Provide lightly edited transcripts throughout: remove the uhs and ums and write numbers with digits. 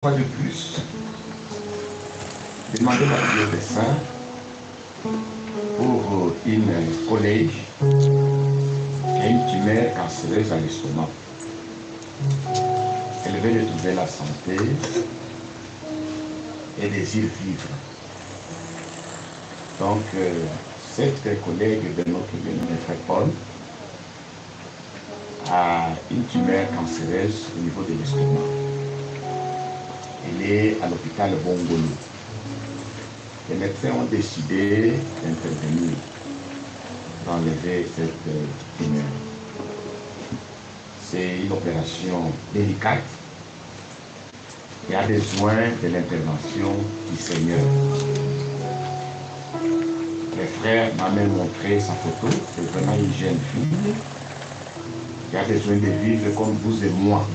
fois de plus, demander la prière des saints pour une collègue qui a une tumeur cancéreuse à l'estomac. Elle veut retrouver la santé et désire vivre. Donc, cette collègue de notre frère Paul a une tumeur cancéreuse au niveau de l'estomac. Elle est à l'hôpital Bongolo. Les médecins ont décidé d'intervenir pour enlever cette tumeur. C'est une opération délicate qui a besoin de l'intervention du Seigneur. Le frère m'a même montré sa photo. C'est vraiment une jeune fille qui a besoin de vivre comme vous et moi.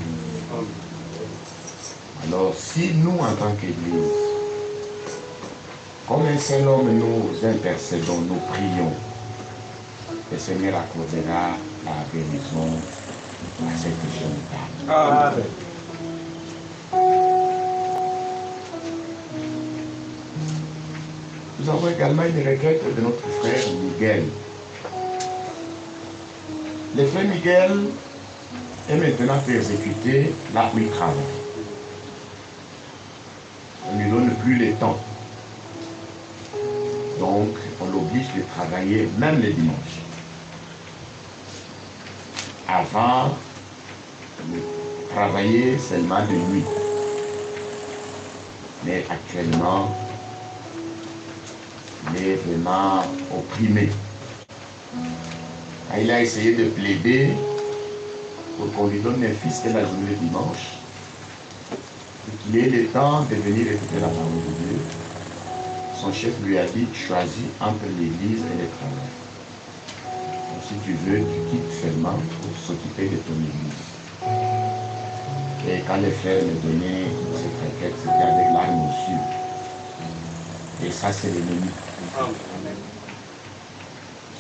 Alors, si nous, en tant qu'Église, comme un seul homme, nous intercédons, nous prions, le Seigneur accordera la guérison à cette jeune dame. Amen. Nous avons également une requête de notre frère Miguel. Le frère Miguel est maintenant persécuté là où il travaille. On ne lui donne plus le temps. Donc, on l'oblige de travailler même le dimanche. Avant de travailler seulement de nuit. Mais actuellement, il est vraiment opprimé. Il a essayé de plaider pour qu'on lui donne un fils que la journée le dimanche. Il ait le temps de venir écouter la parole de Dieu. Son chef lui a dit, choisis entre l'église et le travail. Donc, si tu veux, tu quittes seulement pour s'occuper de ton église. Et quand les frères me donnaient cette requête, c'était avec larmes aux yeux. Et ça, c'est l'ennemi.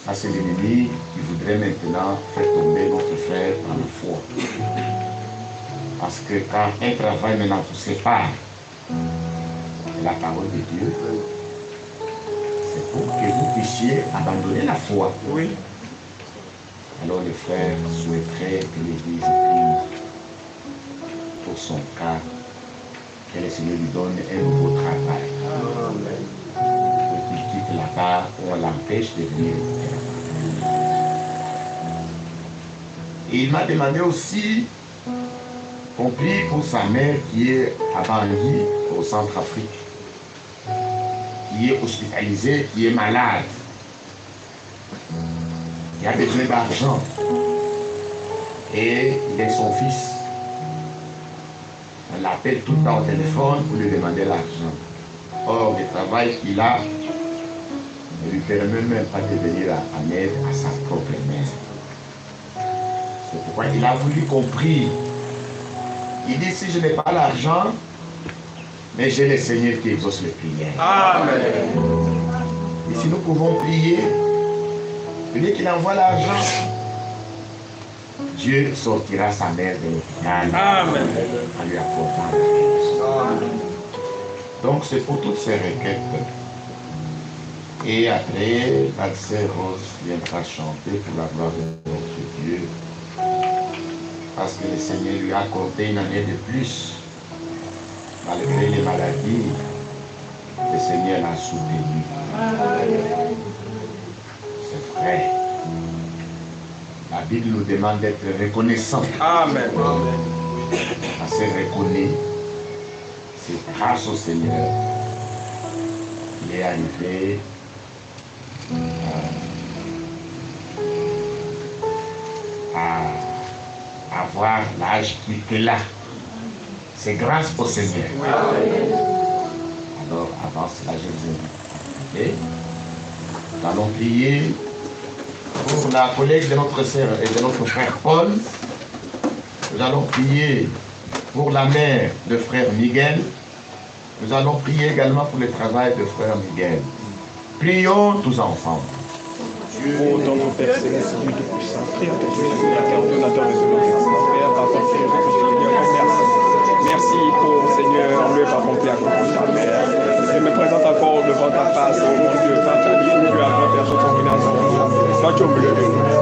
Ça, c'est l'ennemi qui voudrait maintenant faire tomber notre frère dans le foi. Parce que quand un travail maintenant vous sépare de la parole de Dieu, c'est pour que vous puissiez abandonner la foi. Oui. Alors le frère souhaiterait que l'Église prie pour son cas, que le Seigneur lui donne un nouveau travail. Pour qu'il quitte là-bas où on l'empêche de venir. Et il m'a demandé aussi qu'on prie pour sa mère qui est à Bangui, au Centrafrique, qui est hospitalisée, qui est malade, qui a besoin d'argent. Et il est son fils. On l'appelle tout le temps au téléphone pour lui demander l'argent. Or, le travail qu'il a ne lui permet même pas de venir en aide à sa propre mère. C'est pourquoi il a voulu qu'on prie. Il dit, si je n'ai pas l'argent, mais j'ai le Seigneur qui exauce les prières. Amen. Et si nous pouvons prier, dès qu'il envoie l'argent, Dieu sortira sa mère de l'hôpital en lui apportant la guérison. Donc c'est pour toutes ces requêtes. Et après, la sœur Rose viendra chanter pour la gloire de notre Dieu. Parce que le Seigneur lui a accordé une année de plus. Malgré les maladies, le Seigneur l'a soutenu. C'est vrai. La Bible nous demande d'être reconnaissants. Amen. Parce qu'elle reconnaît, c'est grâce au Seigneur qu'il est arrivé à avoir l'âge qu'il a. C'est grâce au Seigneur. Alors, avant cela, je vous invite. Okay? Nous allons prier pour la collègue de notre sœur et de notre frère Paul. Nous allons prier pour la mère de frère Miguel. Nous allons prier également pour le travail de frère Miguel. Prions tous ensemble. Ô notre Père Céleste, Dieu Tout-Puissant, Père de Dieu, la terre, donateur de ce Père, par ton Père, merci. merci pour, Seigneur, l'œuvre accomplie à côté de ta mère. Je me présente encore devant ta face, oh mon Dieu, par ta vie, Dieu, à travers ton combinaison. Toi, tu me le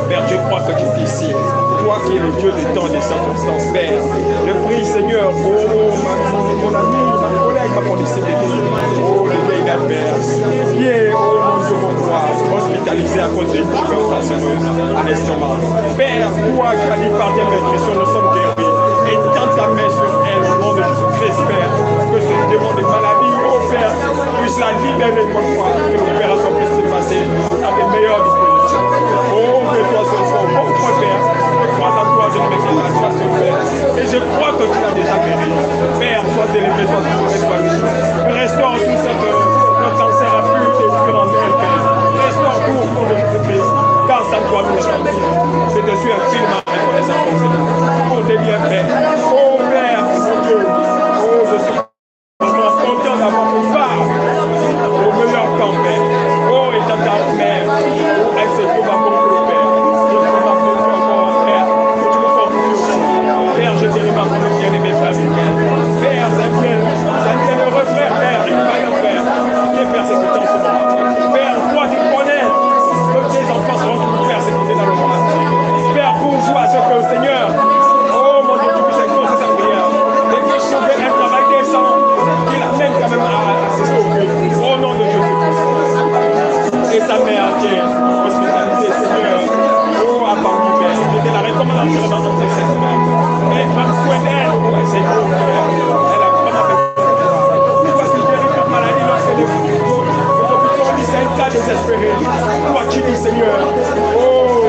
Père, je crois que tu es ici. Toi qui es le Dieu des temps et des circonstances, Père. Je prie, Seigneur, mon ami, ma collègue, ma condisciple, oh, le vieil gars, Père, qui est, oh mon Dieu, mon roi, hospitalisé à cause d'une tuberculose à l'estomac. Père, toi qui as dit par tes prescriptions, nous sommes guéris. Et tends ta main sur elle au nom de Jésus-Christ, Père, que ce démon de maladie, oh Père, puisse la libérer, mon foi, que l'opération puisse se passer dans les meilleures dispositions. Oh, que toi seul sois bon, mon Père, je crois en toi, je ne me fais pas toi seul, Père. Et je crois que tu as déjà guéri. Père, sois délivré, sois sauvé, sois guéri. Restaure tout le cancer a pu détruire en elle, Père. Restaure tout au fond de Jésus-Christ, car ça doit nous changer. Je te suis infiniment reconnaissant pour Seigneur. Oh, Dieu, Père. Oh, Père, mon Dieu. Oh, je suis content d'avoir mon phare au meilleur temps, Père. Oh, et ta mère. Oh, elle se trouve à mon Père. Je trouve à mon Père. Que tu me portes mieux. Père, je te remercie pour le bien-aimé famille. Père, c'est bien le refrain, Père. Il va le faire. Qui est persécuté en ce moment. Père, toi, tu connais que tes enfants seront toujours persécutés dans le monde. Père, pour toi, ce que le Seigneur, oh mon Dieu, tu puisses exaucer sa prière. Et que tu trouves un travail décent, qu'il amène quand même à ses sauver. Au nom de Jésus. Et sa mère qui est hospitalisée, Seigneur, oh, à part du Père. C'était la recommandation dans notre Seigneur. Et prends soin d'elle, c'est beau, Père. Elle a vraiment fait. Parce que tu as une maladie lorsque les hôpitaux disent c'est un cas désespéré. Toi, tu dis, Seigneur, oh,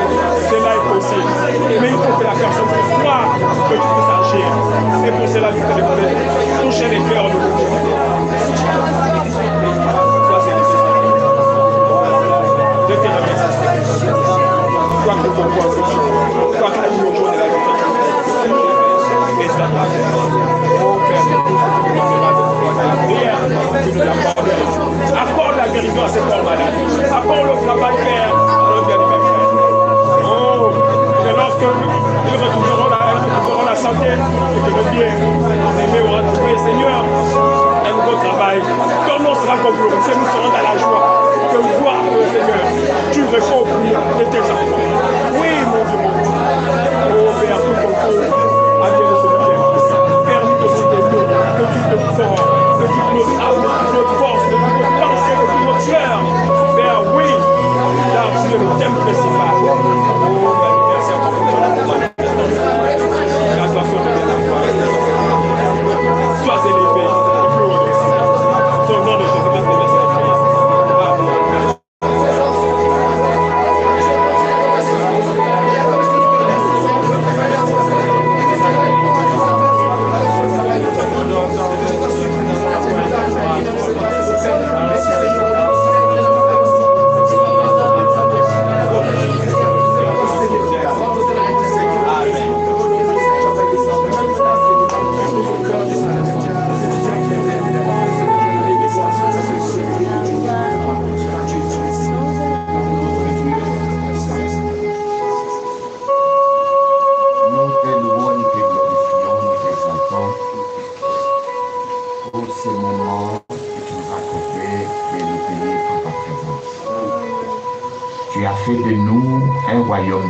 cela est possible. Mais il faut que la personne puisse croire que tu peux agir. Et pour cela, tu peux toucher les cœurs de l'autre. Je te remercie. Toi qui comprends ce que toi qui as dit au jour de la vie. Et ça va. Oh Père, que tout ce que tu nous demandes de toi, la prière, tu nous accordes. Accorde la guérison à ces corps malades. Accorde le travail, Père, à notre bien-aimé Père. Oh, que lorsque nous retrouverons la santé, et que le bien, aimé aura trouvé, Seigneur, un nouveau travail. Ton nom sera glorifié, nous serons dans la joie. Que toi, Seigneur, tu réponds aux prières de tes enfants. Oui, mon Dieu, mon Dieu. Oh, Père, tout concours à Dieu de ce bien. Père, nous te soutenons, que tu te formes, que tu te âmes, que tu te forces, que tu te penses, que tu te cœur. Père, oui, car tu es le thème principal. Oh, merci à toi pour ton manifestation. La gloire soit de la foi. Sois élevé, glorifié. Ton nom de Jésus-Christ, merci.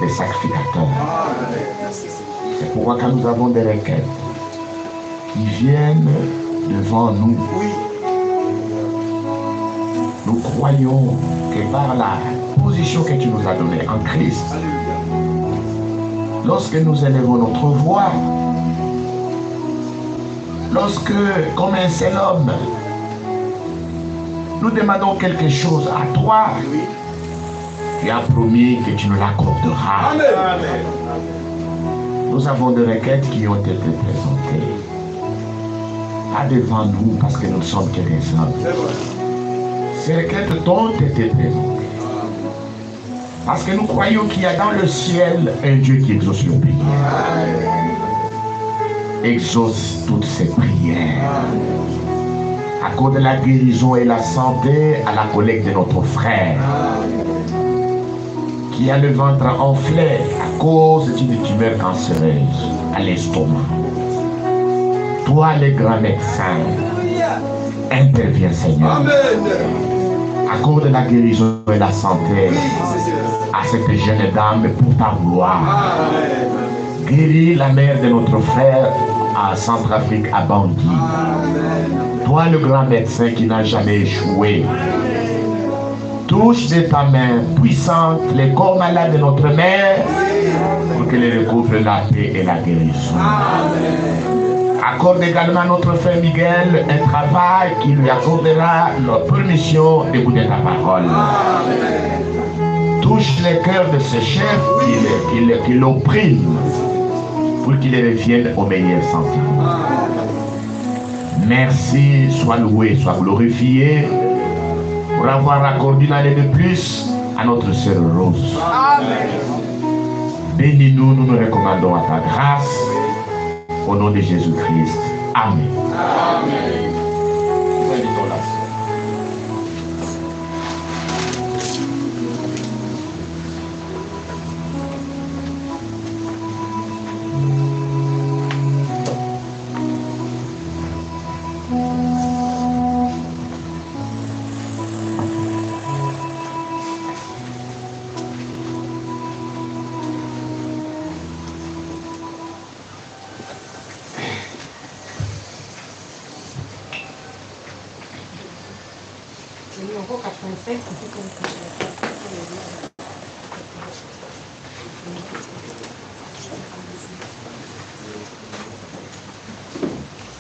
Des sacrificateurs. C'est pourquoi quand nous avons des requêtes qui viennent devant nous, nous croyons que par la position que tu nous as donnée en Christ, lorsque nous élevons notre voix, lorsque, comme un seul homme, nous demandons quelque chose à toi, tu as promis que tu nous l'accorderas. Amen. Nous avons des requêtes qui ont été présentées. Pas devant nous parce que nous ne sommes que des hommes. Ces requêtes t'ont été présentées. Parce que nous croyons qu'il y a dans le ciel un Dieu qui exauce nos prières. Exauce toutes ces prières. Accorde la guérison et la santé à la collègue de notre frère qui a le ventre enflé à cause d'une tumeur cancéreuse à l'estomac. Toi, le grand médecin, interviens, Seigneur. Accorde la guérison et la santé à cette jeune dame pour ta gloire. Guéris la mère de notre frère à Centrafrique, à Bangui. Toi, le grand médecin qui n'a jamais échoué, touche de ta main puissante les corps malades de notre mère pour qu'elle recouvre la paix et la guérison. Accorde également à notre frère Miguel un travail qui lui accordera la permission d'écouter ta parole. Touche les cœurs de ce chef qui l'opprime pour qu'il revienne au meilleur sentiment. Merci, sois loué, sois glorifié pour avoir accordé une année de plus à notre sœur Rose. Bénis-nous, nous nous recommandons à ta grâce. Au nom de Jésus-Christ. Amen. Amen.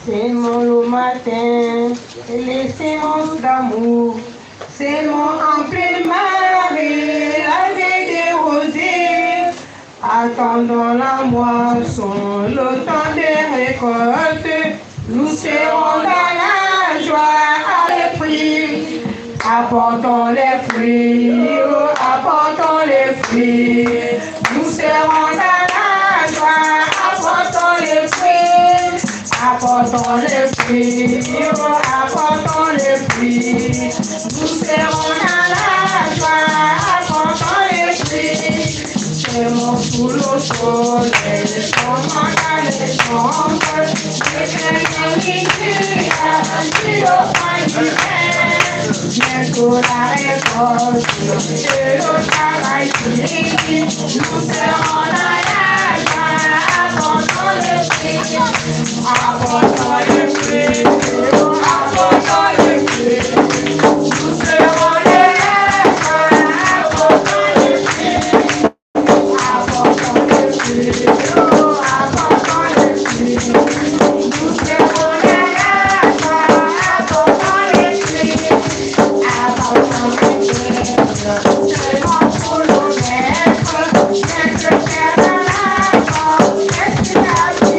C'est mon loup matin, les séances d'amour, c'est mon en pleine marée, la veille des rosiers, attendant la moisson, le temps des récoltes, nous serons dans la joie à l'esprit, apportons les fruits, apportons les fruits, nous serons dans la joie, apportons les fruits. Apportons les fruits, apportons les fruits, nous serons dans la joie, apportons les fruits. C'est mon sous le soleil, comment aller chanter, c'est le pain d'hiver, bientôt la récolte, et le travail fini, nous serons dans la joie, apportons les fruits. Apportons les fruits, apportons les fruits, nous serons les apportons les fruits, apportons les fruits, apportons les fruits, nous serons les apportons les fruits, apportons les fruits, c'est mon pour le maître, c'est le faire dans la porte, c'est ce qu'il a dit.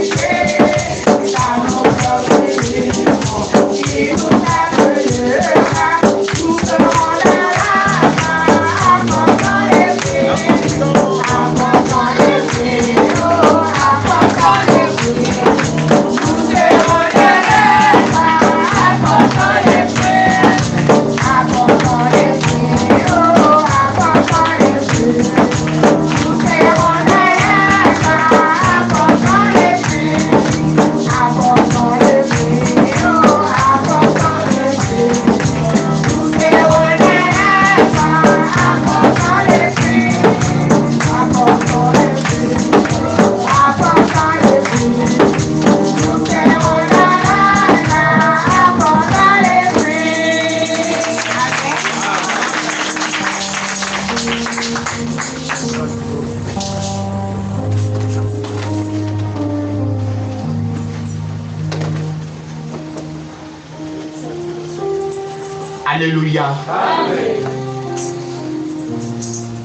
Alléluia. Amen.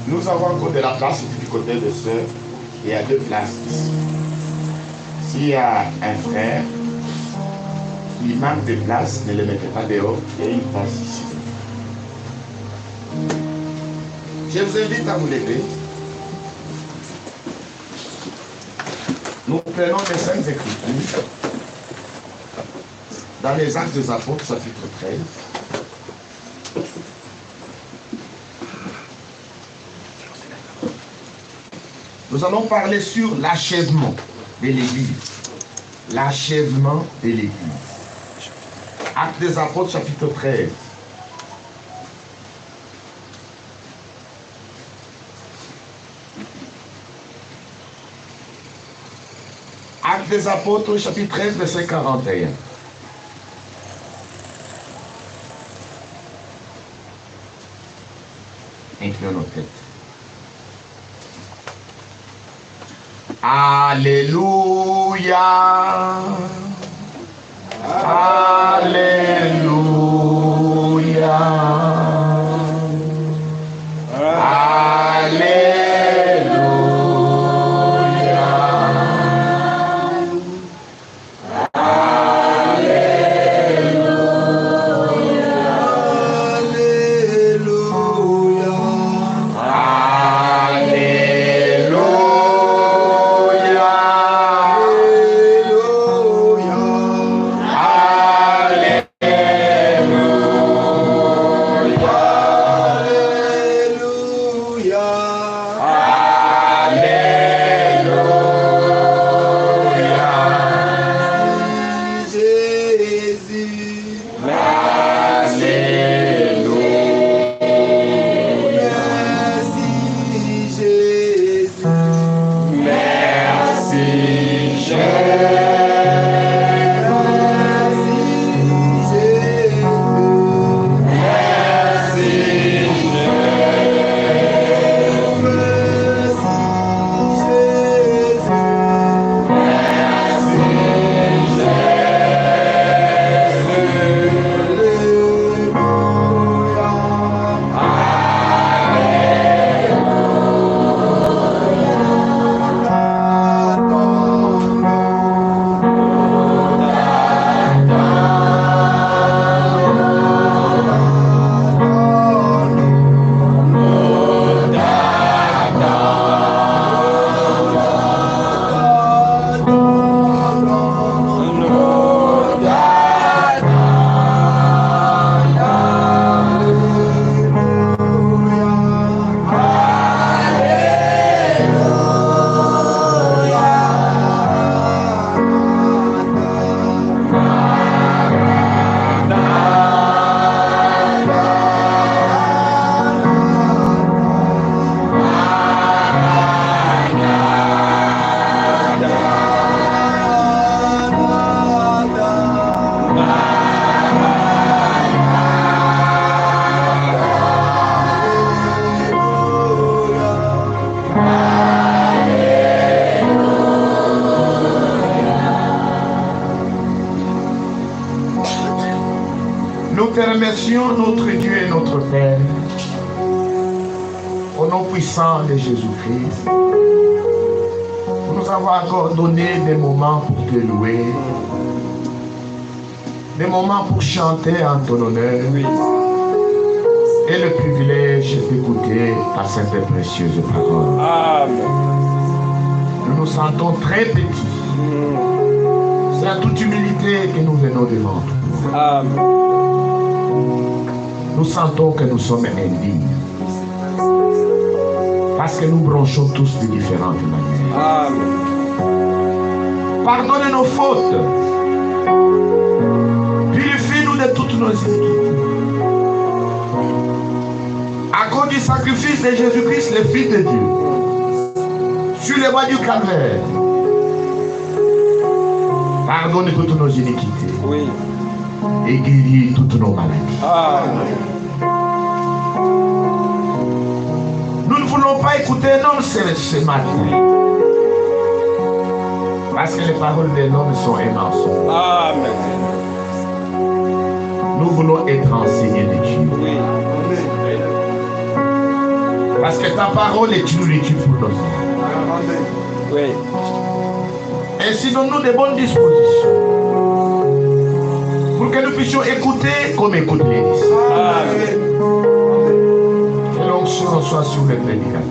Nous avons encore de la place du côté de ceux. Il y a deux places ici. S'il y a un frère qui manque de place, ne le mettez pas dehors. Il y a une place ici. Je vous invite à vous lever. Nous prenons les Saintes Écritures dans les Actes des Apôtres, chapitre 13. Nous allons parler sur l'achèvement de l'Église. l'achèvement de l'Église. Actes des Apôtres, chapitre 13. Actes des Apôtres, chapitre 13, verset 41. Inclinons nos têtes. Alléluia. Alléluia. Nous te remercions, notre Dieu et notre Père, au nom puissant de Jésus-Christ, pour nous avoir encore donné des moments pour te louer, des moments pour chanter en ton honneur, et le privilège d'écouter ta sainte et précieuse parole. Amen. Nous nous sentons très petits. C'est à toute humilité que nous venons devant toi. Amen. Nous sentons que nous sommes indignes. Parce que nous bronchons tous de différentes manières. Amen. Pardonne nos fautes. Purifie-nous de toutes nos iniquités. À cause du sacrifice de Jésus-Christ, le Fils de Dieu, sur les voies du calvaire, pardonne toutes nos iniquités. Oui. Et guéris toutes nos maladies. Amen. Nous ne voulons pas écouter un homme ce matin. Parce que les paroles de l'homme sont un mensonge. Amen. Nous voulons être enseignés de Dieu. Oui. Parce que ta parole est une nourriture pour nos âmes. Oui. Ainsi donne-nous de bonnes dispositions. Pour que nous puissions écouter comme écoutent les disciples. Amen. Que l'onction soit sur les prédicateurs.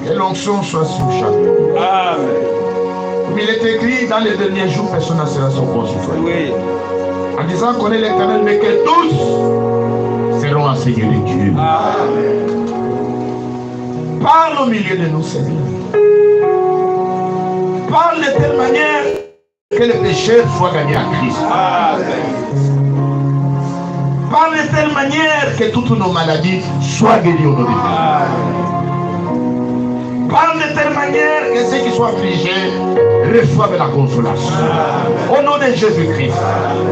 Que l'onction soit sur chacun. Amen. Comme il est écrit dans les derniers jours, personne ne sera son concitoyen. Oui. En disant qu'on est l'Éternel, mais que tous seront enseignés de Dieu. Amen. Parle au milieu de nous, Seigneur. Parle de telle manière que le péché soit gagné à Christ. Par de telle manière que toutes nos maladies soient guéries au nom de Jésus. Par de telle manière que ceux qui sont affligés reçoivent la consolation. Au nom de Jésus-Christ.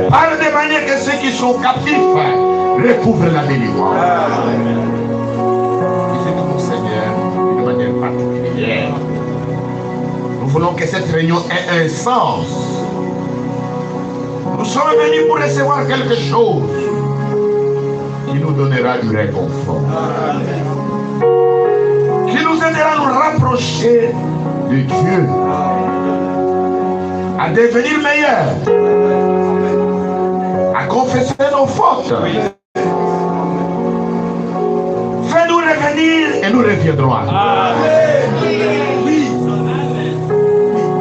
Par de manière que ceux qui sont captifs recouvrent la délivrance. Visite-nous, Seigneur, d'une manière particulière. Nous voulons que cette réunion ait un sens. Nous sommes venus pour recevoir quelque chose qui nous donnera du réconfort. Qui nous aidera à nous rapprocher de Dieu. À devenir meilleurs. À confesser nos fautes. Fais-nous revenir et nous reviendrons à toi. Oui.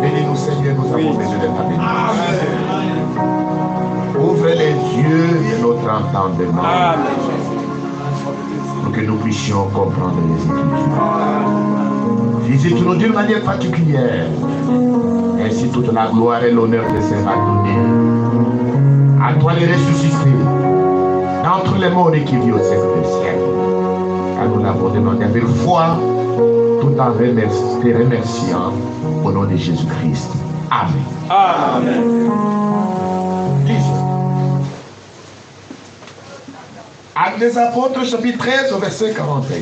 Bénis-nous, Seigneur, nous avons besoin de ta bénédiction. Ouvre les yeux de notre entendement pour que nous puissions comprendre les Écritures. Visite-nous d'une manière particulière. Ainsi toute la gloire et l'honneur te sera donnée. À toi les ressuscités, d'entre les morts et qui vit au siècle des siècles. Car nous l'avons demandé avec foi, tout en te remerciant au nom de Jésus-Christ. Amen. Amen. Lisons. Actes des Apôtres, chapitre 13, au verset 41.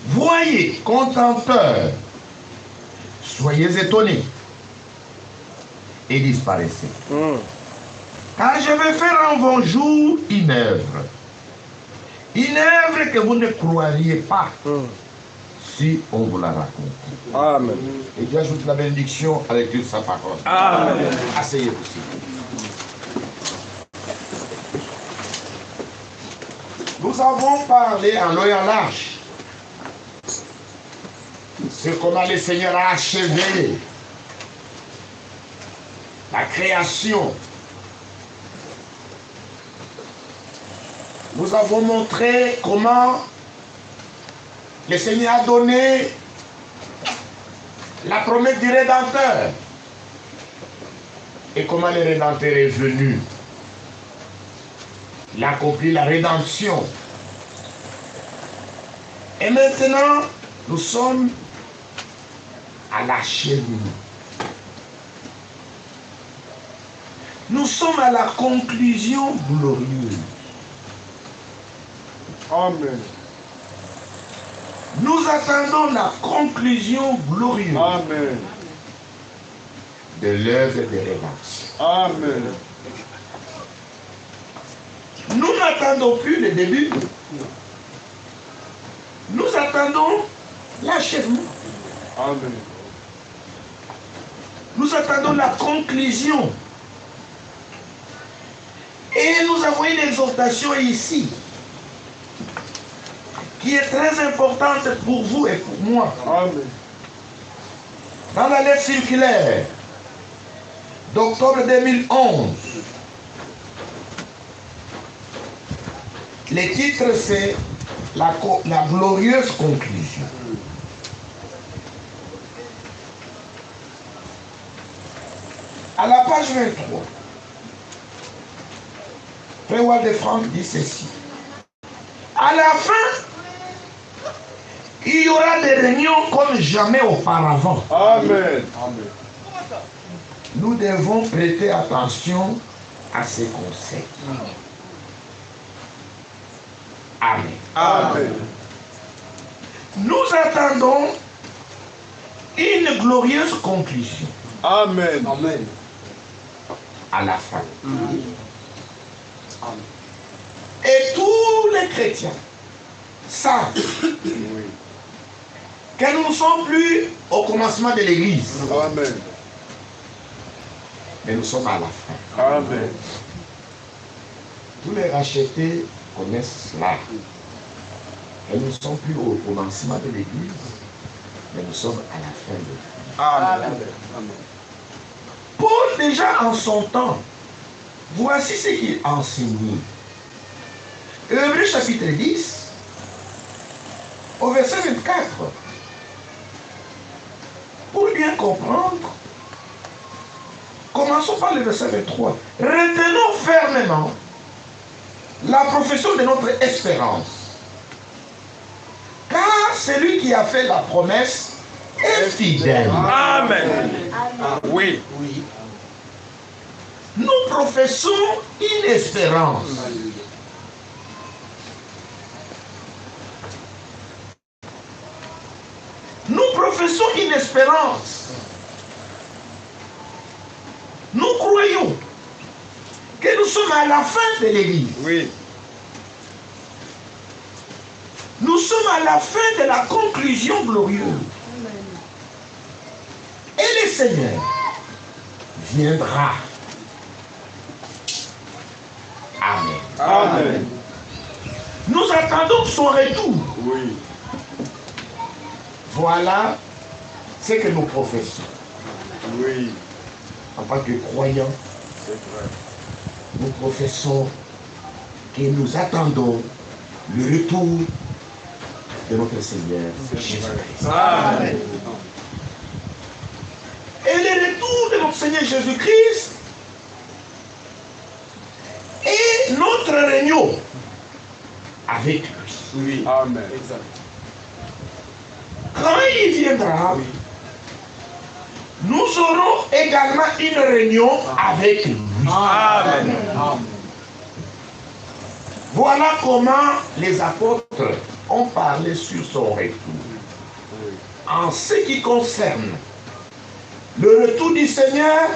Voyez, contenteurs, soyez étonnés et disparaissez. Car je vais faire en vos jours une œuvre. Une œuvre que vous ne croiriez pas si on vous la raconte. Amen. Et Dieu ajoute la bénédiction à la lecture de sa parole. Amen. Asseyez-vous, s'il vous plaît. Nous avons parlé en long et en large. C'est comment le Seigneur a achevé la création. Nous avons montré comment le Seigneur a donné la promesse du Rédempteur et comment le Rédempteur est venu. Il a accompli la rédemption. Et maintenant, nous sommes à l'achèvement. Nous sommes à la conclusion glorieuse. Amen. Nous attendons la conclusion glorieuse Amen. de l'œuvre de rédemption. Amen. Nous n'attendons plus le début. Nous attendons l'achèvement. Amen. Nous attendons la conclusion. Et nous avons une exhortation ici qui est très importante pour vous et pour moi. Amen. Dans la lettre circulaire d'octobre 2011, le titre c'est la glorieuse conclusion. À la page 23, Frère Waldefranc dit ceci. À la fin, il y aura des réunions comme jamais auparavant. Amen. Amen. Nous devons prêter attention à ces conseils. Amen. Amen. Nous attendons une glorieuse conclusion Amen. Amen. à la fin. Et tous les chrétiens savent que nous ne sommes plus au commencement de l'Église, Amen. mais nous sommes à la fin. Amen. Tous les rachetés connaissent cela. Et nous ne sommes plus au commencement de l'Église, mais nous sommes à la fin de l'Église. Amen. Paul, déjà en son temps, voici ce qu'il enseignait. Hébreux chapitre 10, au verset 24. Pour bien comprendre Commençons par le verset 23. Retenons fermement la profession de notre espérance. Car celui qui a fait la promesse est fidèle. Amen. Oui. Nous professons une espérance. Nous professons une espérance. Nous croyons que nous sommes à la fin de l'Église. Oui. Nous sommes à la fin de la conclusion glorieuse. Et le Seigneur viendra. Amen. Amen. Nous attendons son retour. Oui. Voilà ce que nous professons. Oui. En tant que croyants, C'est vrai. nous professons que nous attendons le retour de notre Seigneur Jésus-Christ. Amen. Et le retour de notre Seigneur Jésus-Christ est notre réunion avec lui. Oui. Amen. Quand il viendra, nous aurons également une réunion avec lui. Amen. Voilà comment les apôtres ont parlé sur son retour. En ce qui concerne le retour du Seigneur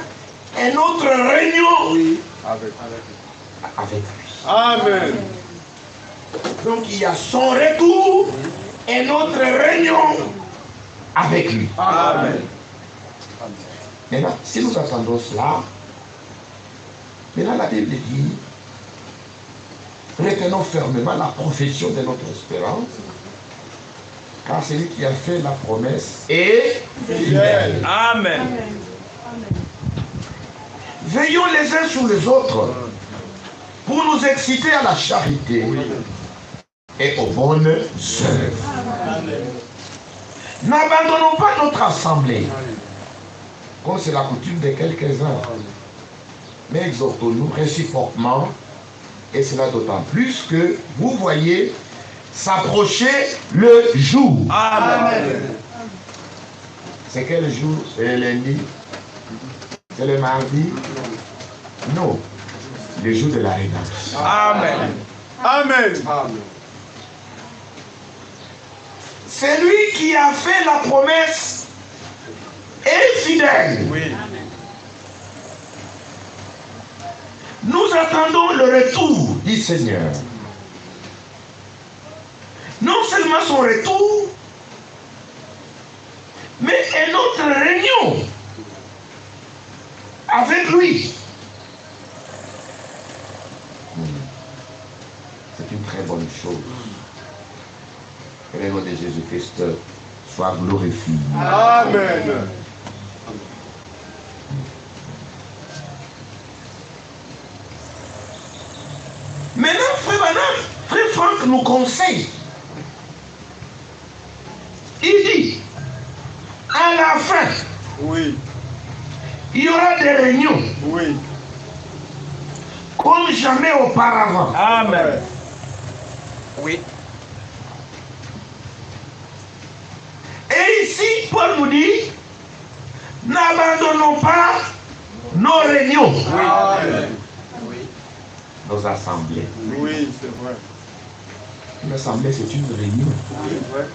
et notre réunion avec lui. Amen. Donc il y a son retour et notre réunion avec lui. Amen. Maintenant, si nous attendons cela, maintenant la Bible dit, retenons fermement la profession de notre espérance, car celui qui a fait la promesse est fidèle. Amen. Veillons les uns sur les autres pour nous exciter à la charité et aux bonnes œuvres. N'abandonnons pas notre assemblée, comme c'est la coutume de quelques-uns, mais exhortons-nous réciproquement, et cela d'autant plus que vous voyez s'approcher le jour. Amen. C'est quel jour? C'est le lundi? C'est le mardi? Non. Le jour de la rédemption. Amen. Amen. Celui qui a fait la promesse est fidèle. Oui. Nous attendons le retour du Seigneur. Non seulement son retour, mais et notre réunion avec lui. C'est une très bonne chose. Que le nom de Jésus-Christ soit glorifié. Amen. Maintenant, frère Franck nous conseille. Il dit, à la fin, Oui. il y aura des réunions Oui. comme jamais auparavant. Amen. Oui. Et ici, Paul nous dit, n'abandonnons pas nos réunions, Amen. nos assemblées. Oui, c'est vrai. Une assemblée, c'est une réunion. C'est vrai.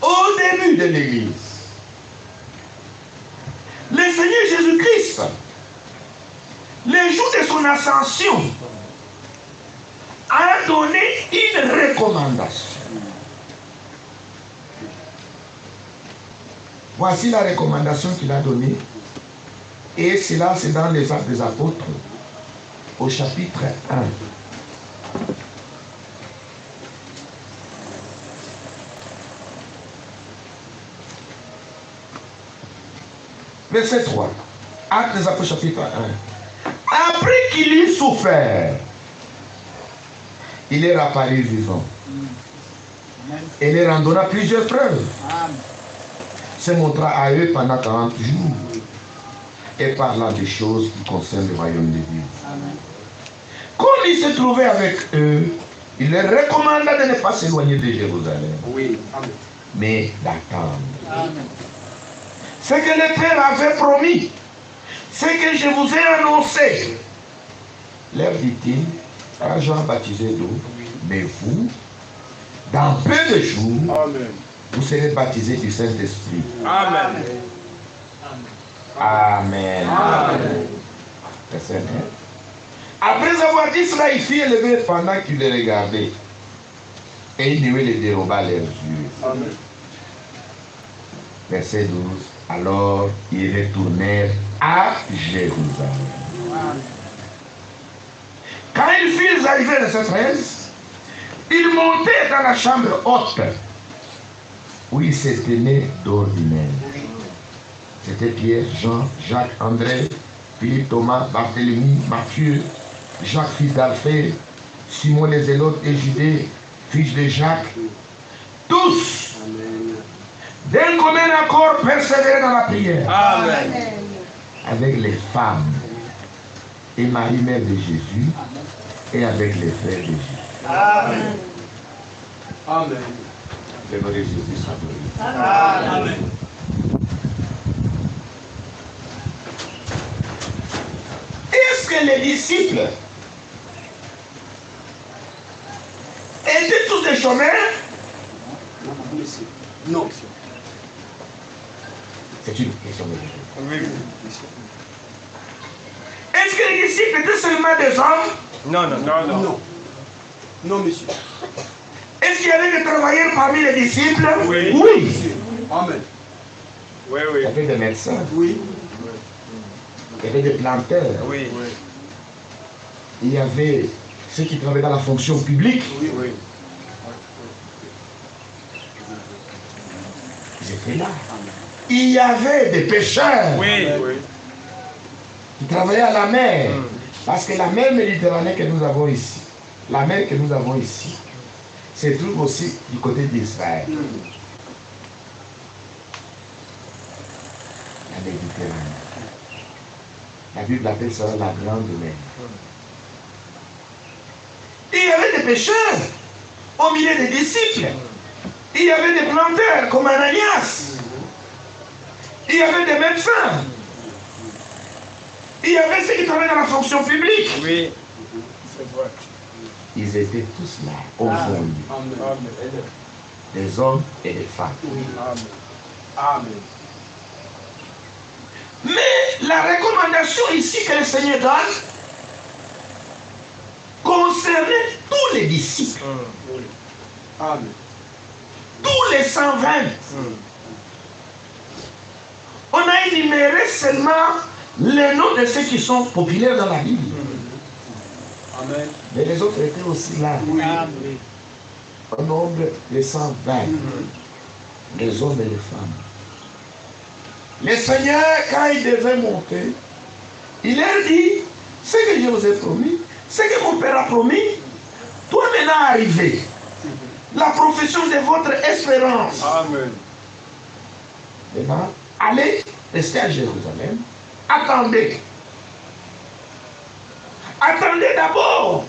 Au début de l'Église, le Seigneur Jésus-Christ, le jour de son ascension, a donné une recommandation. Voici la recommandation qu'il a donnée. Et cela, c'est dans les Actes des Apôtres, au chapitre 1. Verset 3. Actes des Apôtres, chapitre 1. Après qu'il eut souffert, il est apparu vivant. Et leur en donna plusieurs preuves. se montra à eux pendant 40 jours et parla des choses qui concernent le royaume de Dieu. Comme il se trouvait avec eux, il leur recommanda de ne pas s'éloigner de Jérusalem, mais d'attendre. Ce que le Père avait promis, ce que je vous ai annoncé, leur dit-il, car Jean baptisé d'eau, mais vous, dans peu de jours, vous serez baptisés du Saint-Esprit. Amen. Amen. Verset 9. Après avoir dit cela, il fit élever pendant qu'il les regardait. Et il les déroba leurs yeux. Amen. Verset 12. Alors ils retournèrent à Jérusalem. Quand ils furent arrivés, verset 13, ils montèrent dans la chambre haute où ils se tenaient d'ordinaire. C'était Pierre, Jean, Jacques, André, Philippe, Thomas, Barthélemy, Matthieu, Jacques, fils d'Alphée, Simon les Zélotes et Judée, fils de Jacques. Tous, d'un commun accord, persévéraient dans la prière. Amen. Avec les femmes et Marie, mère de Jésus, et avec les frères de Jésus. Amen. Amen. J'aimerais Jésus soit glorifié. Amen. Est-ce que les disciples étaient tous des chômeurs? Non. C'est une question de Jésus. Oui. Est-ce que les disciples étaient seulement des hommes? Non, non, non, non. Non. Non, monsieur. Est-ce qu'il y avait des travailleurs parmi les disciples? Oui. Oui. Amen. Oui, Il oui. y avait des médecins, Oui. il y avait des planteurs, Oui. il y avait ceux qui travaillaient dans la fonction publique. Oui. Oui. Ils étaient là. Il y avait des pêcheurs Oui. Oui. qui travaillaient à la mer. Parce que la mer Méditerranée que nous avons ici, la mer que nous avons ici, se trouve aussi du côté d'Israël. La Méditerranée. La Bible appelle ça la grande mer. Il y avait des pêcheurs au milieu des disciples. Il y avait des planteurs comme Ananias. Il y avait des médecins. Il y avait ceux qui travaillaient dans la fonction publique. Oui. C'est vrai. Ils étaient tous là, confondus. Amen. Des hommes et des femmes. Amen. Amen. Mais la recommandation ici que le Seigneur donne concernait tous les disciples, Amen. tous les 120. On a énuméré seulement les noms de ceux qui sont populaires dans la Bible. Amen. Mais les autres étaient aussi là, Oui. au nombre de 120, les hommes et les femmes. Le Seigneur, quand il devait monter, il leur dit, ce que je vous ai promis, ce que mon Père a promis, toi maintenant arrivé, la profession de votre espérance. Amen. Maintenant, allez, restez à Jérusalem, attendez. Attendez d'abord.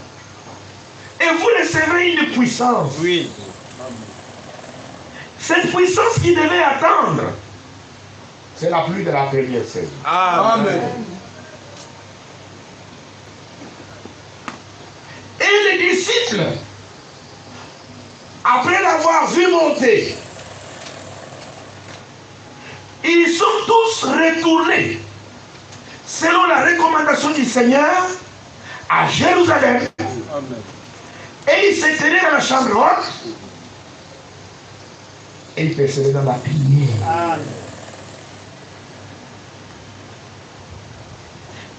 Et vous recevrez une puissance. Oui. Cette puissance qui devait attendre, c'est la pluie de la première saison. Amen. Et les disciples, après l'avoir vu monter, ils sont tous retournés, selon la recommandation du Seigneur, à Jérusalem. Amen. Et ils se tenaient dans la chambre haute. Et ils persévéraient dans la prière.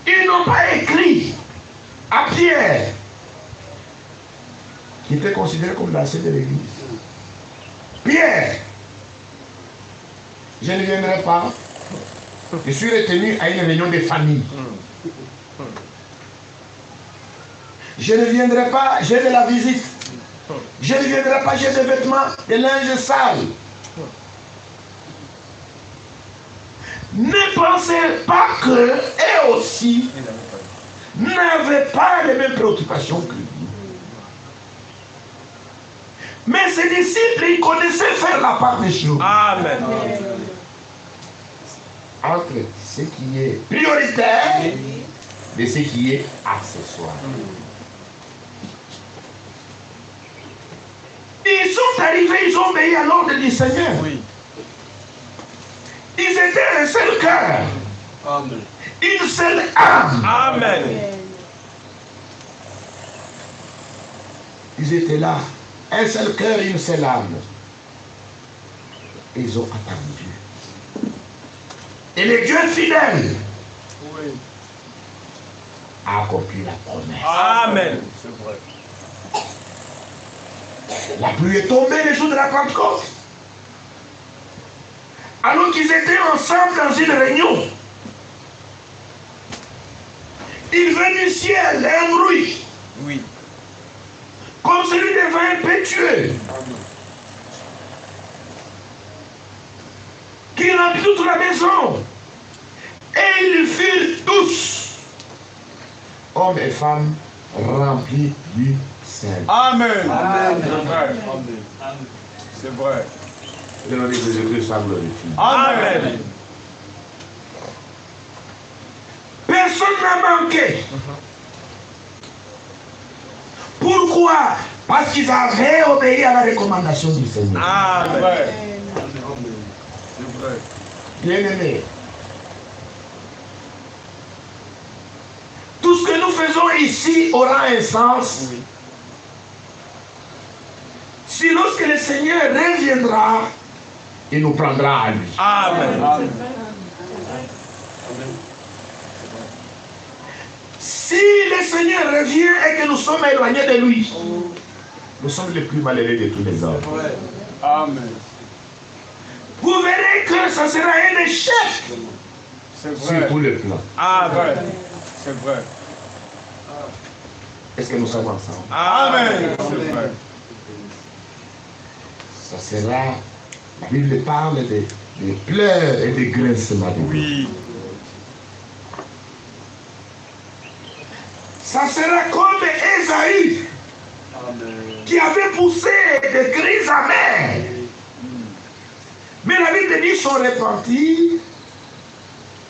Ils n'ont pas écrit à Pierre, qui était considéré comme l'ancien de l'église. Pierre, je ne viendrai pas. Je suis retenu à une réunion de famille. Je ne viendrai pas, j'ai de la visite. Je ne viendrai pas, j'ai des vêtements, des linges sales. Ne pensez pas qu'eux aussi n'avaient pas les mêmes préoccupations que lui. Mais ses disciples, ils connaissaient faire la part des choses. Amen. Entre ce qui est prioritaire et ce qui est accessoire. Ils sont arrivés, ils ont obéi à l'ordre du Seigneur. Oui. Ils étaient un seul cœur, Amen. une seule âme. Amen. Ils étaient là, un seul cœur, une seule âme. Ils ont attendu. Et le Dieu fidèle Oui. a accompli la promesse. Amen. C'est vrai. La pluie est tombée les jours de la Pentecôte. Alors qu'ils étaient ensemble dans une réunion, il vint du ciel un bruit, Oui. comme celui des vents impétueux, Amen. qui remplit toute la maison. Et ils furent tous, hommes et femmes, remplis du Saint. Amen. Amen. C'est vrai. Amen. C'est vrai. Le nom de Jésus-Christ soit glorifié. Amen. Personne n'a manqué. Pourquoi? Parce qu'ils avaient obéi à la recommandation du Seigneur. Amen. C'est vrai. Bien-aimés, tout ce que nous faisons ici aura un sens Oui. si lorsque le Seigneur reviendra, il nous prendra à lui. Amen. Amen. Si le Seigneur revient et que nous sommes éloignés de lui, nous sommes les plus malheureux de tous les hommes. C'est vrai. Amen. Vous verrez que ça sera un échec C'est sur vrai. tous les plans. Amen. C'est vrai. Est-ce que nous sommes ensemble? Amen. C'est vrai. Ça sera, la Bible parle de pleurs et de grincements de dents. Oui. Ça sera comme Ésaü Amen. qui avait poussé des cris amers. Mais la Bible dit son repenti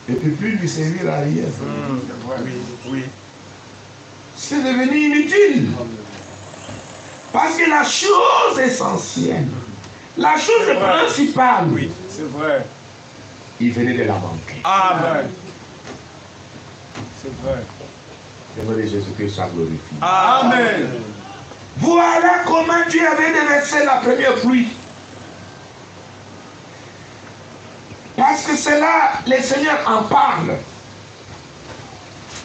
ne peut plus lui servir à rien. C'est vrai. Oui. Oui. C'est devenu inutile. Amen. Parce que la chose essentielle, la chose principale, Oui. C'est vrai. il venait de la manquer. Amen. C'est vrai. Le nom de Jésus-Christ soit glorifié. Amen. Voilà comment Dieu avait déversé la première pluie. Parce que c'est là, le Seigneur en parle.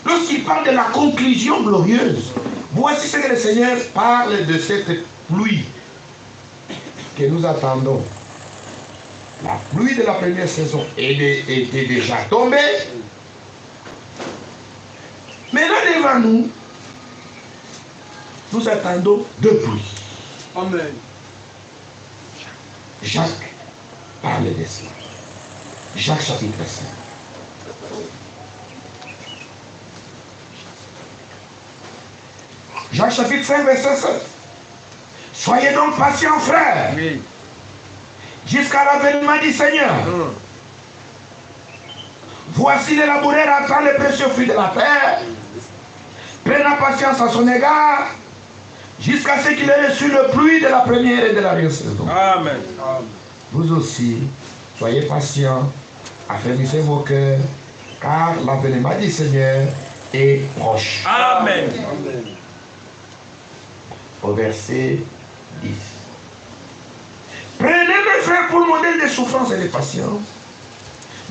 Lorsqu'il parle de la conclusion glorieuse, voici ce que le Seigneur parle de cette pluie que nous attendons. La pluie de la première saison était déjà tombée. Mais là devant nous, nous attendons deux pluies. Amen. Jacques parle de cela. Jacques chapitre 5. Jacques chapitre 5, verset 7. Soyez donc patients, frères, Oui. jusqu'à l'avènement du Seigneur. Voici le laboureur attend les précieux fruits de la terre. Prenant patience à son égard, jusqu'à ce qu'il ait reçu le pluie de la première et de la dernière saison. Amen. Amen. Vous aussi, soyez patients, affermissez vos cœurs, car l'avènement du Seigneur est proche. Amen. Amen. Au verset 10. Prenez mes frères pour modèle de souffrance et de patience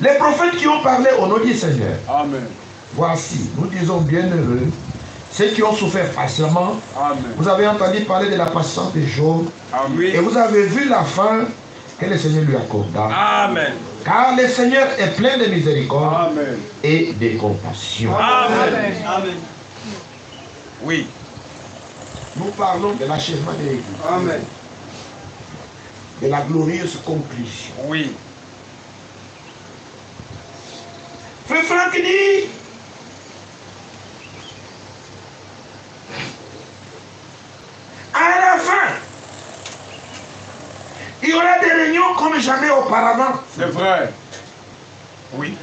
les prophètes qui ont parlé au nom du Seigneur. Amen. Voici, nous disons bienheureux ceux qui ont souffert patiemment. Amen. Vous avez entendu parler de la patience de Job et Amen. vous avez vu la fin que le Seigneur lui accorda. Amen. Car le Seigneur est plein de miséricorde Amen. et de compassion. Amen. Amen. Oui. Nous parlons de l'achèvement de l'Église, Amen. de la glorieuse conclusion. Oui. Frère Franck dit, à la fin, il y aura des réunions comme jamais auparavant. C'est vrai. Oui.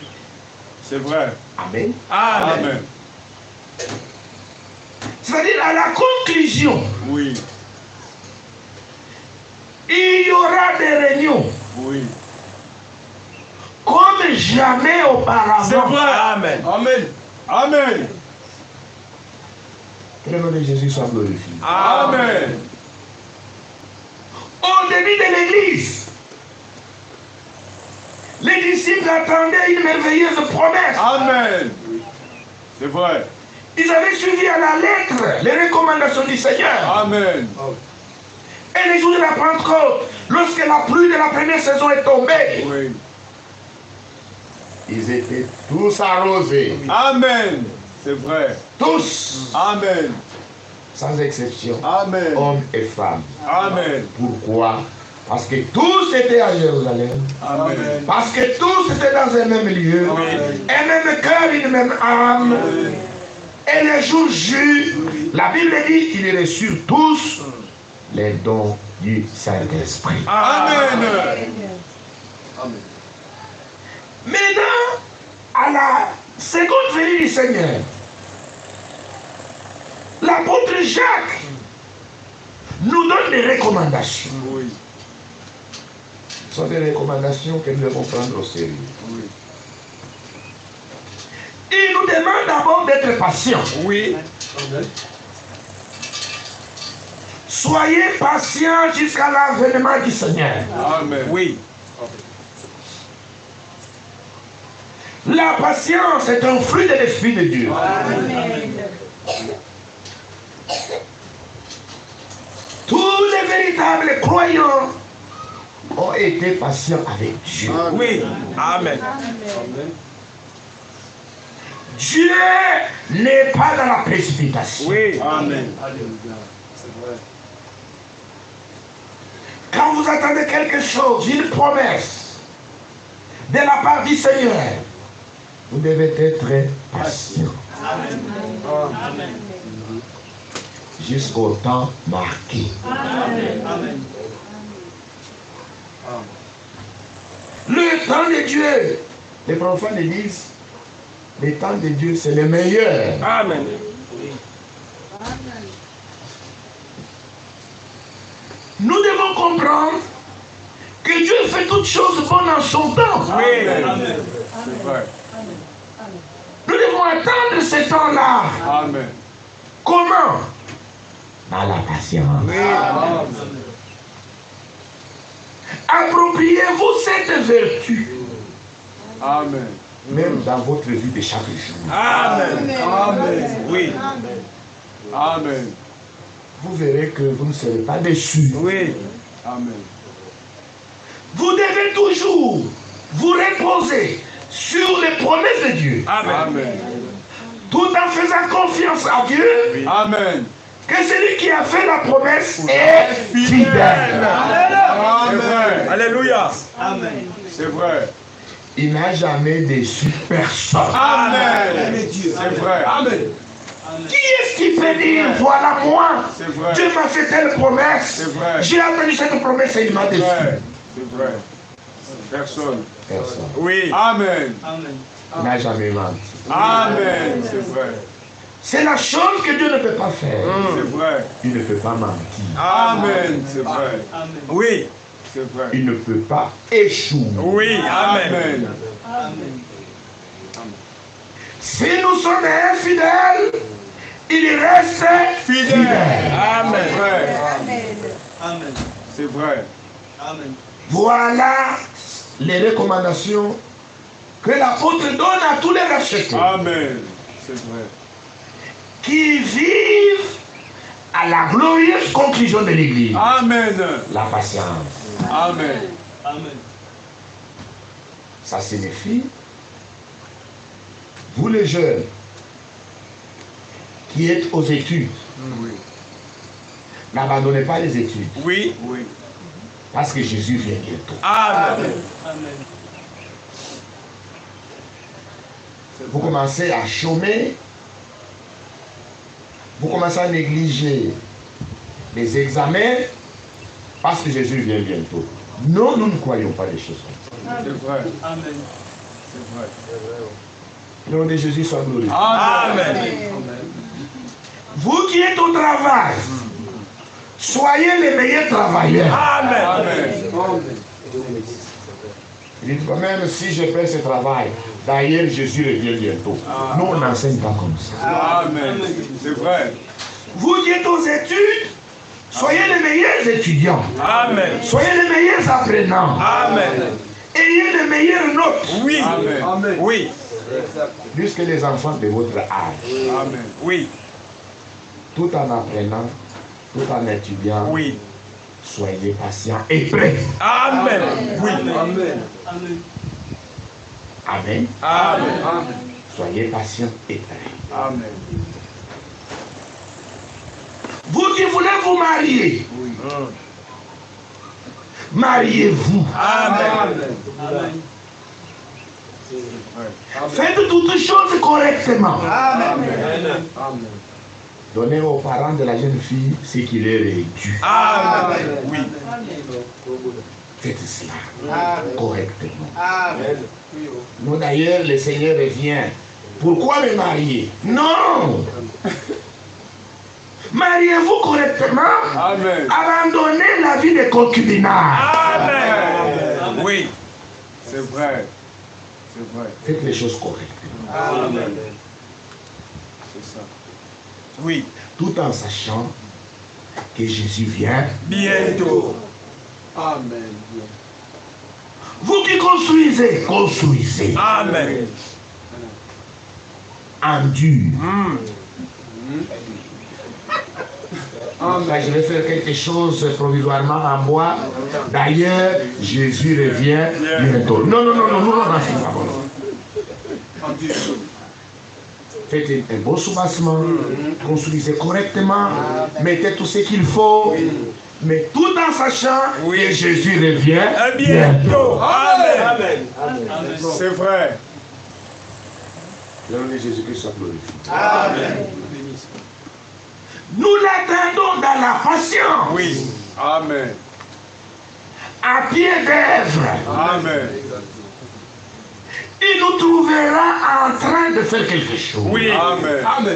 C'est vrai. Amen. Amen. C'est-à-dire à la conclusion, Oui. il y aura des réunions Oui. comme jamais auparavant. C'est vrai. Amen. Amen. Amen. Que le nom de Jésus soit glorifié. Amen. Au début de l'église, les disciples attendaient une merveilleuse promesse. Amen. C'est vrai. Ils avaient suivi à la lettre les recommandations du Seigneur. Amen. Et les jours de la Pentecôte, lorsque la pluie de la première saison est tombée, Oui. ils étaient tous arrosés. Amen. C'est vrai. Tous, Amen. sans exception, Amen. hommes et femmes. Amen. Pourquoi? Parce que tous étaient à Jérusalem. Amen. Parce que tous étaient dans un même lieu. Amen. Un même cœur, une même âme. Et les jours jurent, la Bible dit qu'ils reçurent tous les dons du Saint-Esprit. Amen. Maintenant, à la seconde venue du Seigneur, l'apôtre Jacques nous donne des recommandations. Oui. Ce sont des recommandations que nous devons prendre au sérieux. Oui. Il nous demande d'abord d'être patients. Oui. Soyez patients jusqu'à l'avènement du Seigneur. Amen. Oui. La patience est un fruit de l'Esprit de Dieu. Tous les véritables croyants ont été patients avec Dieu. Oui. Amen. Dieu n'est pas dans la précipitation. Oui. Amen. Quand vous attendez quelque chose, une promesse de la part du Seigneur, vous devez être patient. Jusqu'au temps marqué. Le temps de Dieu, les prophètes disent, le temps de Dieu c'est le meilleur. Amen. Nous devons comprendre que Dieu fait toutes choses bonnes en son temps. Oui. Amen. C'est vrai. Nous devons attendre ce temps-là. Amen. Comment? Dans la patience. Appropriez-vous cette vertu, Amen. même dans votre vie de chaque jour. Amen. Amen. Oui. Amen. Vous verrez que vous ne serez pas déçus. Oui. Amen. Vous devez toujours vous reposer sur les promesses de Dieu, Amen. Amen. tout en faisant confiance à Dieu, Amen. que celui qui a fait la promesse est fidèle. Amen. Alléluia. C'est vrai. Il n'a jamais déçu personne. Amen. C'est vrai. Amen. Qui est-ce qui peut dire, voilà moi, C'est vrai. Dieu m'a fait telle promesse, C'est vrai. j'ai entendu cette promesse et il m'a C'est déçu? vrai. C'est vrai. Personne. Personne. Oui. Amen. Il n'a jamais menti. Amen. C'est vrai. C'est la chose que Dieu ne peut pas faire. C'est vrai. Il ne peut pas mentir. Amen. C'est vrai. Oui. C'est vrai. Il ne peut pas échouer. Oui. Amen. Amen. Si nous sommes infidèles, il reste fidèle. Amen. C'est vrai. Amen. C'est vrai. Amen. Voilà les recommandations que l'apôtre donne à tous les rachetés Amen. C'est vrai. qui vivent à la glorieuse conclusion de l'Église. Amen. La patience. Amen. Amen. Ça signifie, vous les jeunes qui êtes aux études, Oui. n'abandonnez pas les études, Oui. Oui. parce que Jésus vient bientôt. Amen. Amen. vous commencez à chômer, vous commencez à négliger les examens parce que Jésus vient bientôt. Non, nous ne croyons pas des choses comme ça. C'est vrai. Amen. C'est vrai. Le nom de Jésus soit glorifié. Amen. Vous qui êtes au travail, soyez les meilleurs travailleurs. Amen. Il dit quand même, si je fais ce travail, d'ailleurs Jésus revient bientôt. Nous, on n'enseigne pas comme ça. Amen. C'est vrai. Vous qui êtes aux études, soyez les meilleurs étudiants. Amen. Soyez les meilleurs apprenants. Amen. Ayez les meilleures notes. Oui. Amen. Oui. Plus que les enfants de votre âge. Amen. Oui. Tout en apprenant, tout en étudiant, Oui. soyez patients et prêts. Amen. Oui. Amen. Amen. Amen. Soyez patients et prêts. Amen. Vous qui voulez vous marier, mariez-vous. Amen. Faites toutes choses correctement. Amen. Donnez aux parents de la jeune fille ce qui leur est dû. Amen. Oui. Faites cela correctement. Amen. Nous d'ailleurs, le Seigneur revient. Pourquoi me marier? Non! Mariez-vous correctement. Amen. Abandonnez la vie de concubinage. Amen. Oui. C'est vrai. C'est vrai. Faites les choses correctement. Amen. C'est ça. Oui. Tout en sachant que Jésus vient. Bientôt. Amen. Vous qui construisez, construisez. Amen. En dur. Amen. Je vais faire quelque chose provisoirement en bois. D'ailleurs, Jésus revient bientôt. Non, non, non, non, nous n'en pas. Faites un beau soubassement, construisez correctement, mettez tout ce qu'il faut, mais tout en sachant que Jésus revient bientôt. Amen. C'est vrai. Le nom de Jésus-Christ soit glorifié. Amen. Nous l'attendons dans la patience, Oui. Amen. à pied d'œuvre. Amen. Il nous trouvera en train de faire quelque chose. Oui. Amen. Amen.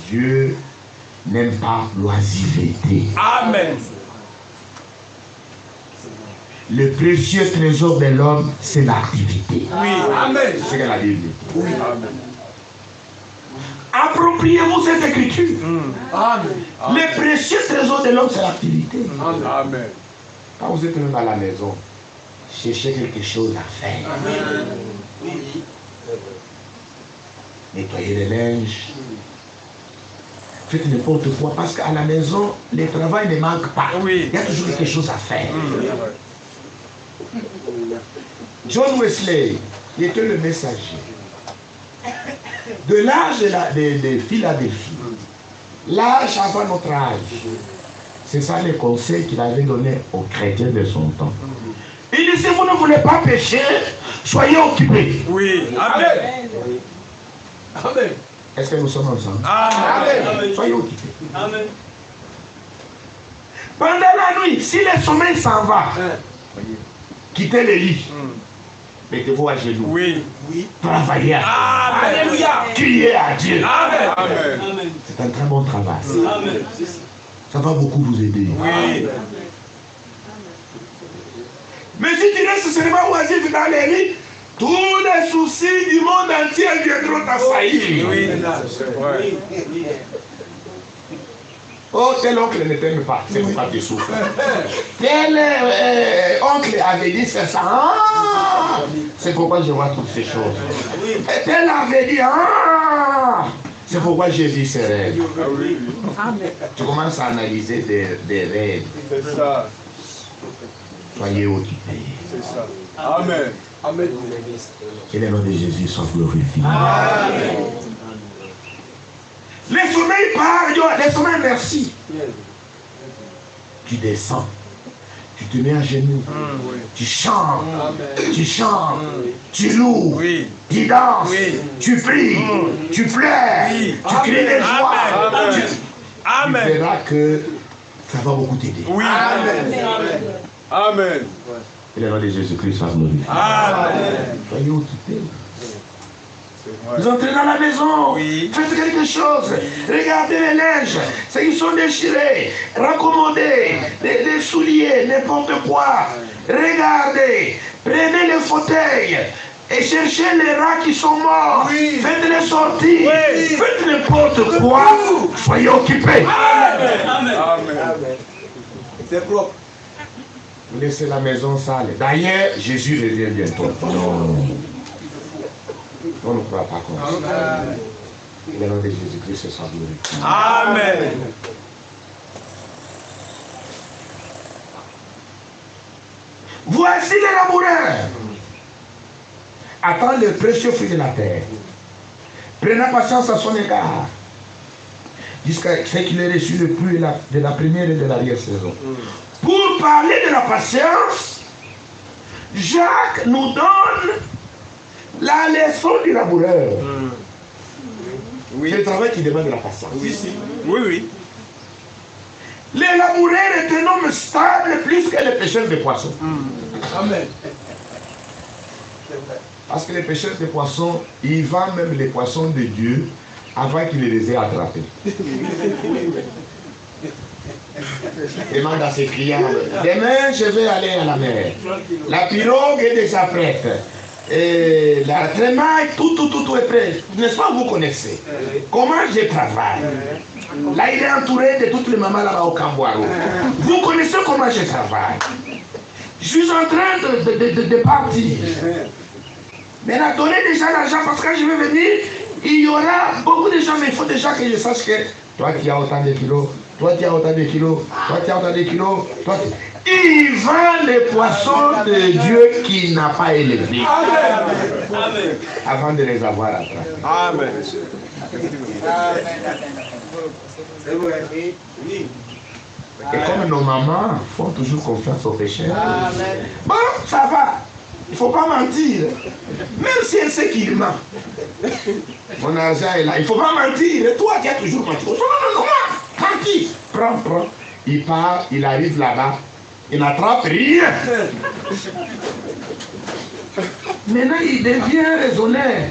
Dieu n'aime pas l'oisiveté. Amen. Le précieux trésor de l'homme, c'est l'activité. Oui. Amen. C'est ce que la Bible dit. Oui. Amen. Appropriez-vous cette écriture. Amen. Le précieux trésor de l'homme, c'est l'activité. Amen. Quand vous êtes même à la maison, cherchez quelque chose à faire. Nettoyez les linges. Faites n'importe quoi. Parce qu'à la maison, le travail ne manque pas. Oui. Il y a toujours quelque chose à faire. John Wesley, il était le messager. De l'âge de Philadelphie, l'âge avant notre âge, c'est ça le conseil qu'il avait donné aux chrétiens de son temps. Il dit, si vous ne voulez pas pécher, soyez occupés. Oui. Amen. Amen. Est-ce que nous sommes ensemble? Amen. Soyez occupés. Amen. Pendant la nuit, si le sommeil s'en va, quittez le lit. Mettez-vous à genoux. Oui. Travaillez. Amen. Alléluia. Criez à Dieu. Amen. Amen. Amen. C'est un très bon travail. Amen. Ça va beaucoup vous aider. Oui. Mais si tu restes seulement oisif dans les lits, tous les soucis du monde entier viendront t'assaillir. Oui. C'est vrai. Oh, tel oncle ne t'aime pas, c'est pourquoi tu souffres. Tel oncle avait dit c'est ça. Ah, c'est pourquoi je vois toutes ces choses. Et tel avait dit ah, c'est pourquoi j'ai vu ces rêves. Ah oui. Tu commences à analyser des rêves. C'est ça. Soyez occupés. C'est ça. Amen. Amen. Que le nom de Jésus soit glorifié. Amen. Les sommeils parlent, les sommeils merci. Tu descends. tu te mets à genoux, tu chantes, tu loues, tu danses, tu pries, tu pleures, tu cries les joies. Tu verras que ça va beaucoup t'aider. Amen. Et le nom de Jésus-Christ soit glorifié. Soyez occupés. Vous entrez dans la maison, faites quelque chose, regardez les linges, ceux qui sont déchirés, raccommodés, les souliers, n'importe quoi. Regardez, prenez les fauteuils et cherchez les rats qui sont morts. Faites-les sortir, faites n'importe quoi, soyez occupés. C'est propre. Vous laissez la maison sale. D'ailleurs, Jésus revient bientôt. Non. On ne croit pas comme ça. Le nom de Jésus-Christ soit glorifié. Amen. Voici les laboureurs. Attends le précieux fruit de la terre. Prenez patience à son égard. Jusqu'à ce qu'il ait reçu le fruit de la première et de l'arrière-saison. Pour parler de la patience, Jacques nous donne la leçon du laboureur. C'est le travail qui demande de la patience. Oui. Le laboureur est un homme stable plus que le pêcheur de poissons. Amen. Parce que les pêcheurs de poissons, ils vendent même les poissons de Dieu avant qu'il les ait attrapés. Demande à ses clients, demain je vais aller à la mer. La pirogue est déjà prête. Et la trémaille, tout est prêt. N'est-ce pas, vous connaissez. Comment je travaille. Là, il est entouré de toutes les mamans là-bas au Camboiro. Vous connaissez comment je travaille. Je suis en train de partir. Maintenant, donnez déjà l'argent parce que quand je vais venir, il y aura beaucoup de gens, mais il faut déjà que je sache que toi qui as autant de kilos, toi qui as autant de kilos, toi qui as autant de kilos, toi qui... Il vend les poissons de Dieu qu'il n'a pas élevés. Avant de les avoir attrapés. Amen. Et comme nos mamans font toujours confiance aux pécheurs, bon, ça va. Il ne faut pas mentir. Même si elle sait qu'il ment. Mon argent est là. Il ne faut pas mentir. Et toi, tu as toujours menti. Non, moi, menti. Prends. Il part, il arrive là-bas. Il n'attrape rien. Maintenant, il devient raisonnaire.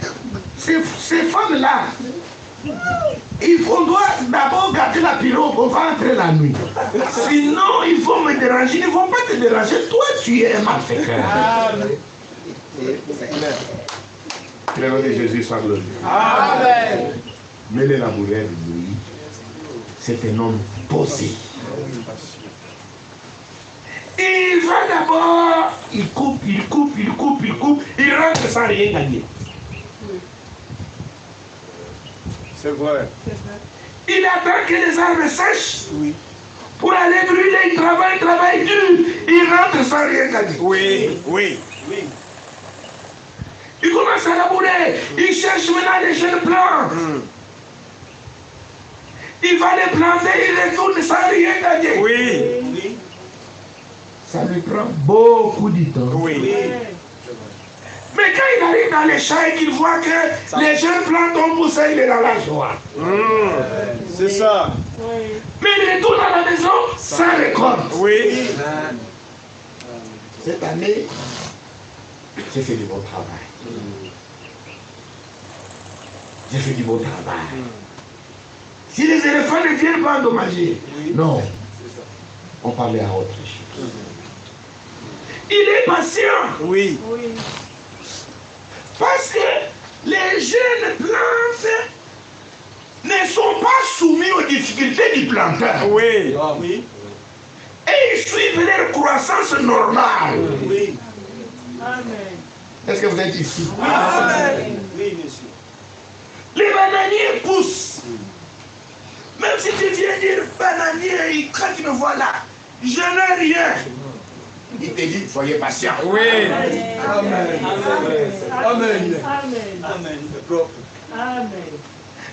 Ces femmes-là, on doit d'abord garder la pirogue, on va entrer la nuit. Sinon, ils vont me déranger, ils ne vont pas te déranger. Toi, tu es un malfaiteur. Que le nom de Jésus soit glorifié. Amen. Mais le laboureur, lui, c'est un homme posé. Il va d'abord, il coupe, il rentre sans rien gagner. C'est vrai. Il attend que les arbres sèchent pour aller brûler, il travaille dur, il rentre sans rien gagner. Oui. Il commence à labourer, il cherche maintenant les jeunes plants. Il va les planter, il retourne sans rien gagner. Oui. Ça lui prend beaucoup de temps. Oui. Mais quand il arrive dans les champs et qu'il voit que les jeunes plants ont poussé, il est dans la joie. C'est ça. Mais il retourne à la maison sans récolte. Oui. Cette année, j'ai fait du bon travail. J'ai fait du bon travail. Si les éléphants ne viennent pas endommager, non, on parlait à autre chose. Il est patient. Oui. Parce que les jeunes plantes ne sont pas soumis aux difficultés du planteur. Oui. Et ils suivent leur croissance normale. Oui. Est-ce que vous êtes ici? Amen. Oui, monsieur. Les bananiers poussent. Même si tu viens dire bananier, quand tu me vois là, je n'ai rien. Il te dit, soyez patient. Oui. Amen. Amen. Amen. C'est propre.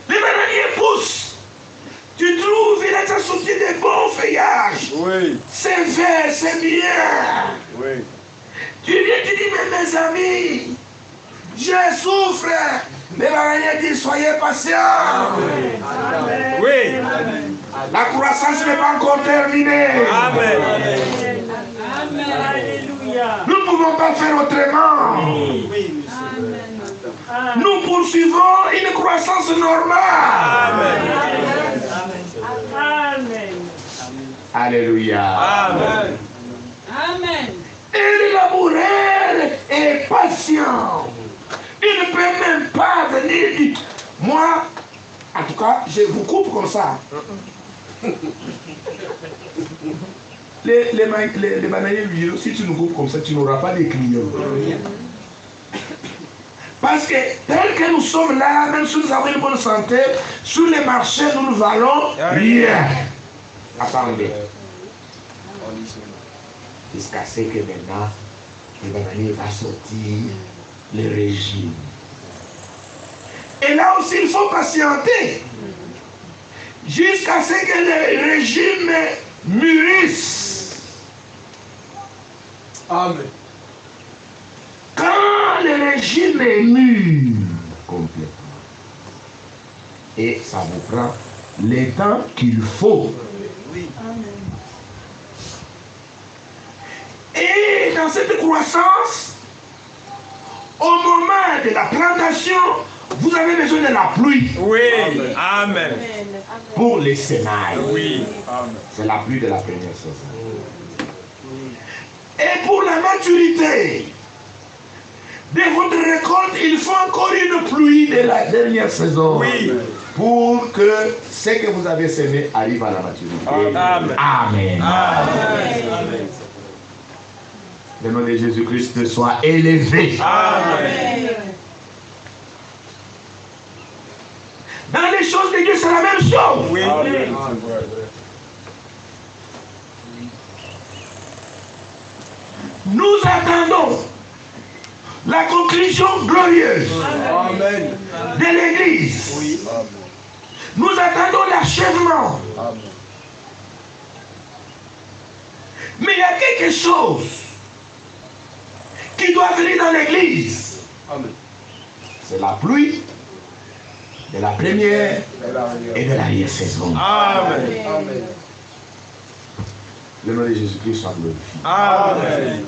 Les bananiers poussent. Tu trouves, il a déjà sorti des bons feuillages. Oui. C'est vert, c'est bien. Oui. Tu viens, tu dis, mais mes amis, je souffre. Mais Marie dit, soyez patients. Oui. La croissance n'est pas encore terminée. Amen. Amen. Alléluia. Nous ne pouvons pas faire autrement. Nous poursuivons une croissance normale. Amen. Alléluia. Amen. Amen. Et l'amoureux est patient. Il ne peut même pas venir dire, moi, en tout cas, je vous coupe comme ça. Les bananiers lui disent, si tu nous coupes comme ça, tu n'auras pas de clients. Parce que tel que nous sommes là, même si nous avons une bonne santé, sur les marchés, nous ne valons rien. Attendez. Jusqu'à ce que maintenant, le bananier va sortir le régime. Et là aussi, il faut patienter. Jusqu'à ce que le régime mûrisse. Amen. Quand le régime est mûr complètement, et ça vous prend le temps qu'il faut. Et dans cette croissance, au moment de la plantation, vous avez besoin de la pluie. Oui. Amen. Pour les semailles. Oui. Amen. C'est la pluie de la première saison. Et pour la maturité de votre récolte, il faut encore une pluie de la dernière saison. Oui. Pour que ce que vous avez semé arrive à la maturité. Amen. Amen. Amen. Le nom de Jésus-Christ soit élevé. Amen. Dans les choses de Dieu, c'est la même chose. Oui. Nous attendons la conclusion glorieuse Amen. de l'Église. Nous attendons l'achèvement. Mais il y a quelque chose qui doit venir dans l'Église. C'est la pluie de la première et de l'arrière-saison. Amen. Le nom de Jésus-Christ soit glorifié. Amen.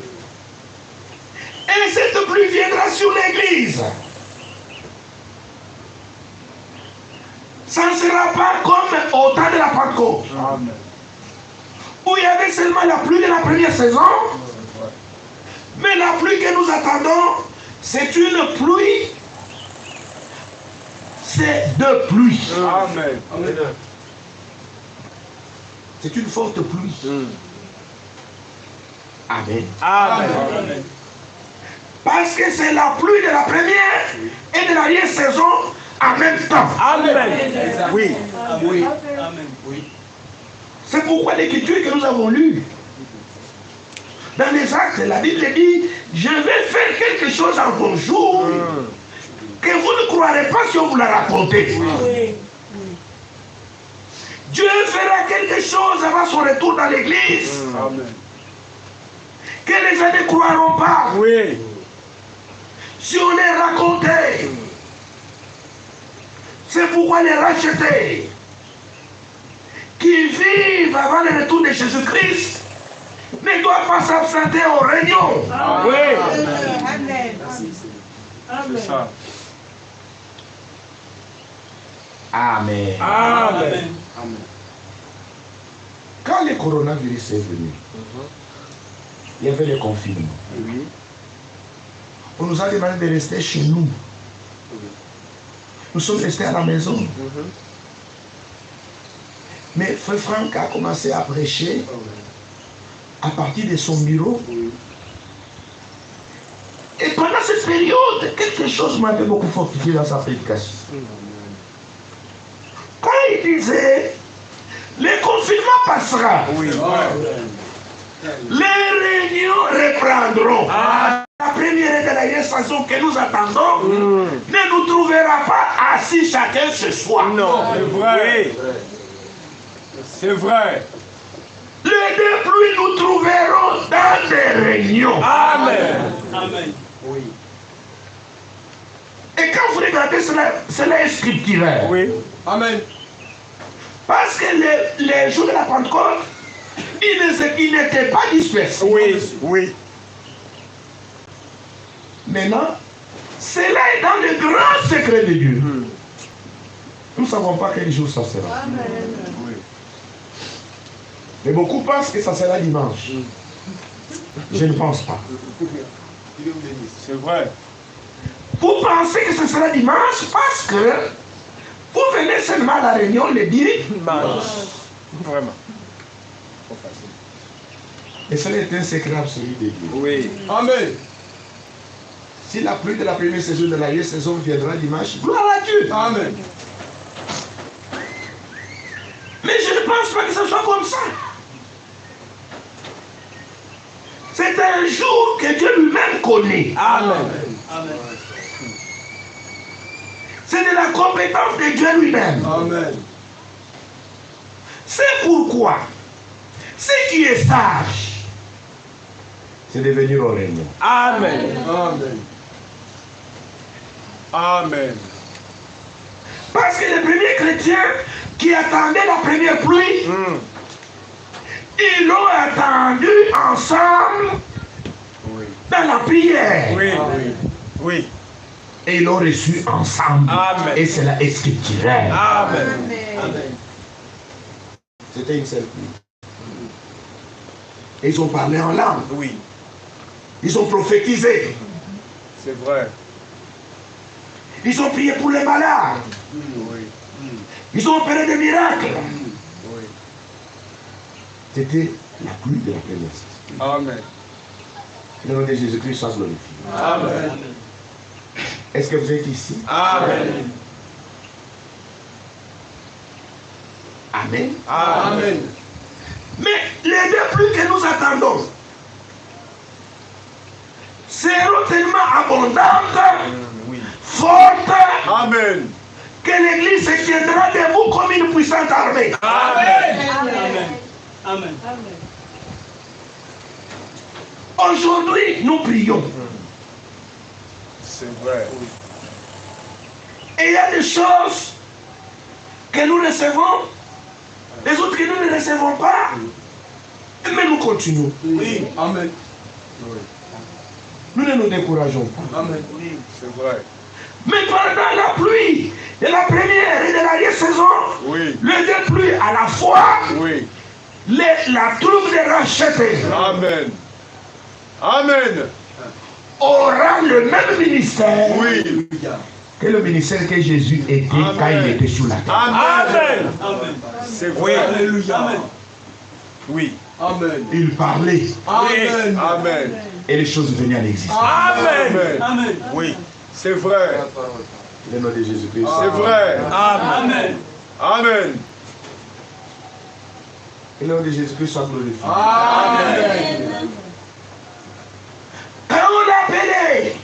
Et cette pluie viendra sur l'Église. Ça ne sera pas comme au temps de la Pentecôte, Amen. où il y avait seulement la pluie de la première saison. Mais la pluie que nous attendons, c'est une pluie. C'est deux pluies. Amen. C'est une forte pluie. Amen. Amen. Parce que c'est la pluie de la première et de l'arrière-saison en même temps. Amen. Oui. C'est pourquoi l'écriture que nous avons lue, dans les actes, la Bible dit, je vais faire quelque chose en vos jours que vous ne croirez pas si on vous l'a raconté. Dieu fera quelque chose avant son retour dans l'église que les gens ne croiront pas. Oui. Si on est raconté, c'est pourquoi les rachetés qui vivent avant le retour de Jésus-Christ ne doivent pas s'absenter aux réunions. Oui. Amen. C'est ça. Amen. Amen. Quand le coronavirus est venu, il y avait le confinement. On nous a demandé de rester chez nous. Nous sommes restés à la maison. Mais Frère Franck a commencé à prêcher à partir de son bureau. Et pendant cette période, quelque chose m'avait beaucoup fortifié dans sa prédication. Quand il disait, le confinement passera, les réunions reprendront. La première et de la saison que nous attendons ne nous trouvera pas assis chacun chez soi. Non, c'est vrai. C'est vrai. Les deux pluies nous trouverons dans des réunions. Amen. Amen. Et quand vous regardez cela, cela est scripturaire. Oui. Amen. Parce que les jours de la Pentecôte, ils n'étaient pas dispersés. Oui. Oui. Maintenant, cela est dans le grand secret de Dieu. Nous ne savons pas quel jour ça sera. Oui. Mais beaucoup pensent que ça sera dimanche. Je ne pense pas. C'est vrai. Vous pensez que ce sera dimanche parce que vous venez seulement à la réunion le dimanche. Vraiment. Et cela est un secret absolu de Dieu. Oui. Amen. Si la pluie de la première saison de la deuxième saison viendra dimanche, gloire à Dieu. Amen. Mais je ne pense pas que ce soit comme ça. C'est un jour que Dieu lui-même connaît. Amen. Amen. C'est de la compétence de Dieu lui-même. Amen. C'est pourquoi, si tu es sage, c'est de venir au réunion. Amen. Amen. Amen. Parce que les premiers chrétiens qui attendaient la première pluie, ils l'ont attendu ensemble dans la prière. Oui. Oui. Et ils l'ont reçu ensemble. Amen. Et c'est la scripturaire. Amen. Amen. C'était une seule pluie. Et ils ont parlé en langue. Oui. Ils ont prophétisé. C'est vrai. Ils ont prié pour les malades. Oui. Ils ont opéré des miracles. Oui. C'était la pluie de la première saison. Amen. Le nom de Jésus-Christ soit glorifié. Amen. Est-ce que vous êtes ici? Amen. Amen. Amen. Mais les deux pluies que nous attendons seront tellement abondantes, Oui. fortes, Amen. que l'Église se tiendra debout comme une puissante armée. Amen. Amen. Amen. Aujourd'hui, nous prions. C'est vrai. Et il y a des choses que nous recevons, les autres que nous ne recevons pas. Mais nous continuons. Oui. Amen. Nous ne nous décourageons pas. Amen. C'est vrai. Mais pendant la pluie de la première et de la deuxième saison, Oui. les deux pluies à la fois, Oui. la troupe des rachetés Amen. Amen. aura le même ministère Oui. que le ministère que Jésus était Amen. quand il était sur la terre. Amen. Amen. C'est vrai. Alléluia. Amen. Oui. Amen. Il parlait Amen. Amen. et les choses venaient à l'existence. Amen. Amen. Oui. C'est vrai. Le nom de Jésus-Christ. C'est vrai. Amen. Amen. Amen. Que le nom de Jésus-Christ soit glorifié. Amen. Quand on l'appelait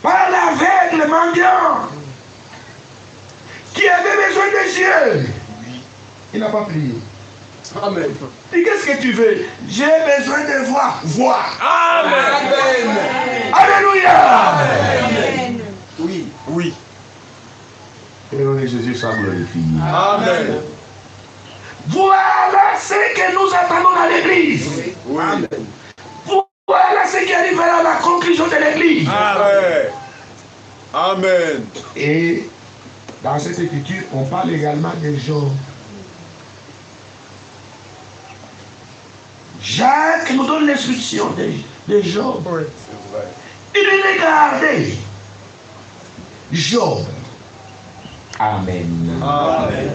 par l'aveugle mendiant qui avait besoin de Dieu, il n'a pas prié. Amen. Et qu'est-ce que tu veux? J'ai besoin de voir. Voir. Amen. Alléluia. Amen. Oui. Oui. Que le nom de Jésus soit glorifié. Amen. Voilà ce que nous attendons dans l'église. Oui. Voilà ce qui arrivera à la conclusion de l'église. Amen. Amen. Et dans cette écriture, on parle également de Job. Jacques nous donne l'instruction de Job. Oui. C'est vrai. Il regardait Job. Amen. Amen.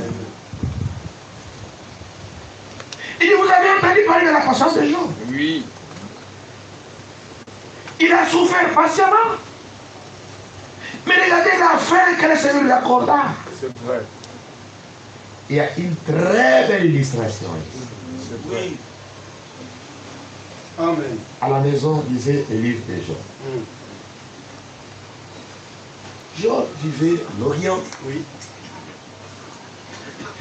Il dit, vous avez entendu parler de la patience de Job. Oui. Il a souffert patiemment. Mais regardez la fin que le Seigneur lui accorda. C'est vrai. Il y a une très belle illustration ici. C'est vrai. Amen. À la maison, lisez le livre de Job. Job vivait en Orient. Oui.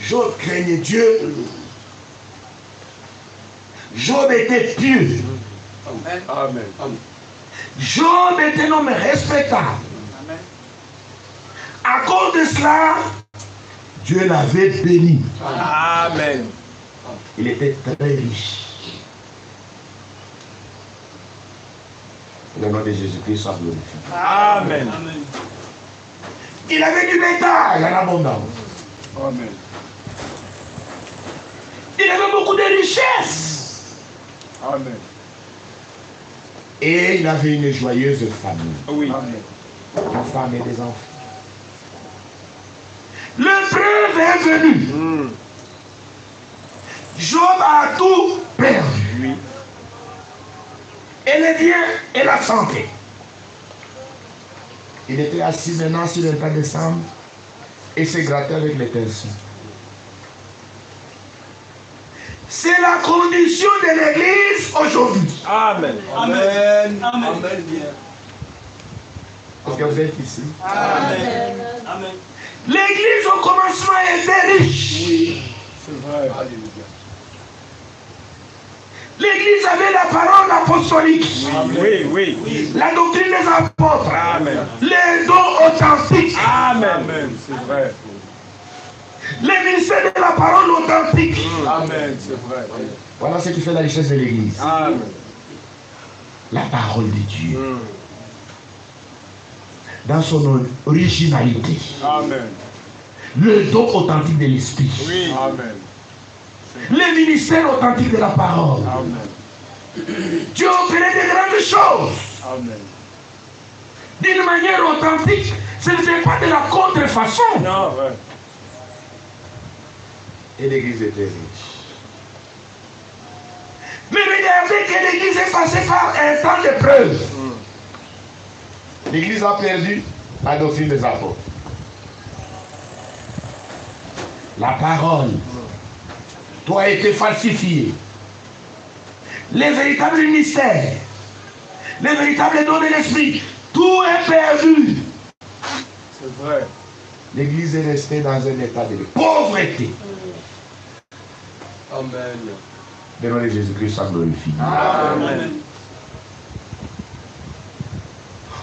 Job craignait Dieu. Job était pieux. Amen. Job était un homme respectable. À cause de cela, Dieu l'avait béni. Amen. Il était très riche. Le nom de Jésus-Christ soit glorifié. Amen. Amen. Il avait du bétail en abondance. Amen. Il avait beaucoup de richesses. Amen. Et il avait une joyeuse famille. Oui. Une femme et des enfants. L'épreuve est venue. Job a tout perdu. Oui. Et les biens et la santé. Il était assis maintenant sur le tas de cendres et se grattait avec les pinceaux. C'est la condition de l'église aujourd'hui. Amen. Amen. Amen. Est-ce que vous êtes ici? Amen. Amen. L'église au commencement était riche. Oui. C'est vrai. Alléluia. L'église avait la parole apostolique. Oui, oui. La doctrine des apôtres. Amen. Les dons authentiques. Amen. C'est vrai. Les ministères de la parole authentique. Amen. C'est vrai. Voilà ce qui fait la richesse de l'église. Amen. La parole de Dieu. Dans son originalité. Amen. Le don authentique de l'esprit. Oui. Amen. Le ministère authentique de la parole. Amen. Dieu opérait de grandes choses. Amen. D'une manière authentique. Ce n'est pas de la contrefaçon. Non, ouais. Et l'église était riche. Mais regardez que l'église est passée par un temps d'épreuve. L'église a perdu la doctrine des apôtres. La parole doit être falsifiée. Les véritables mystères, les véritables dons de l'esprit, tout est perdu. C'est vrai. L'église est restée dans un état de pauvreté. Amen. Le nom de Jésus-Christ soit glorifié. Amen.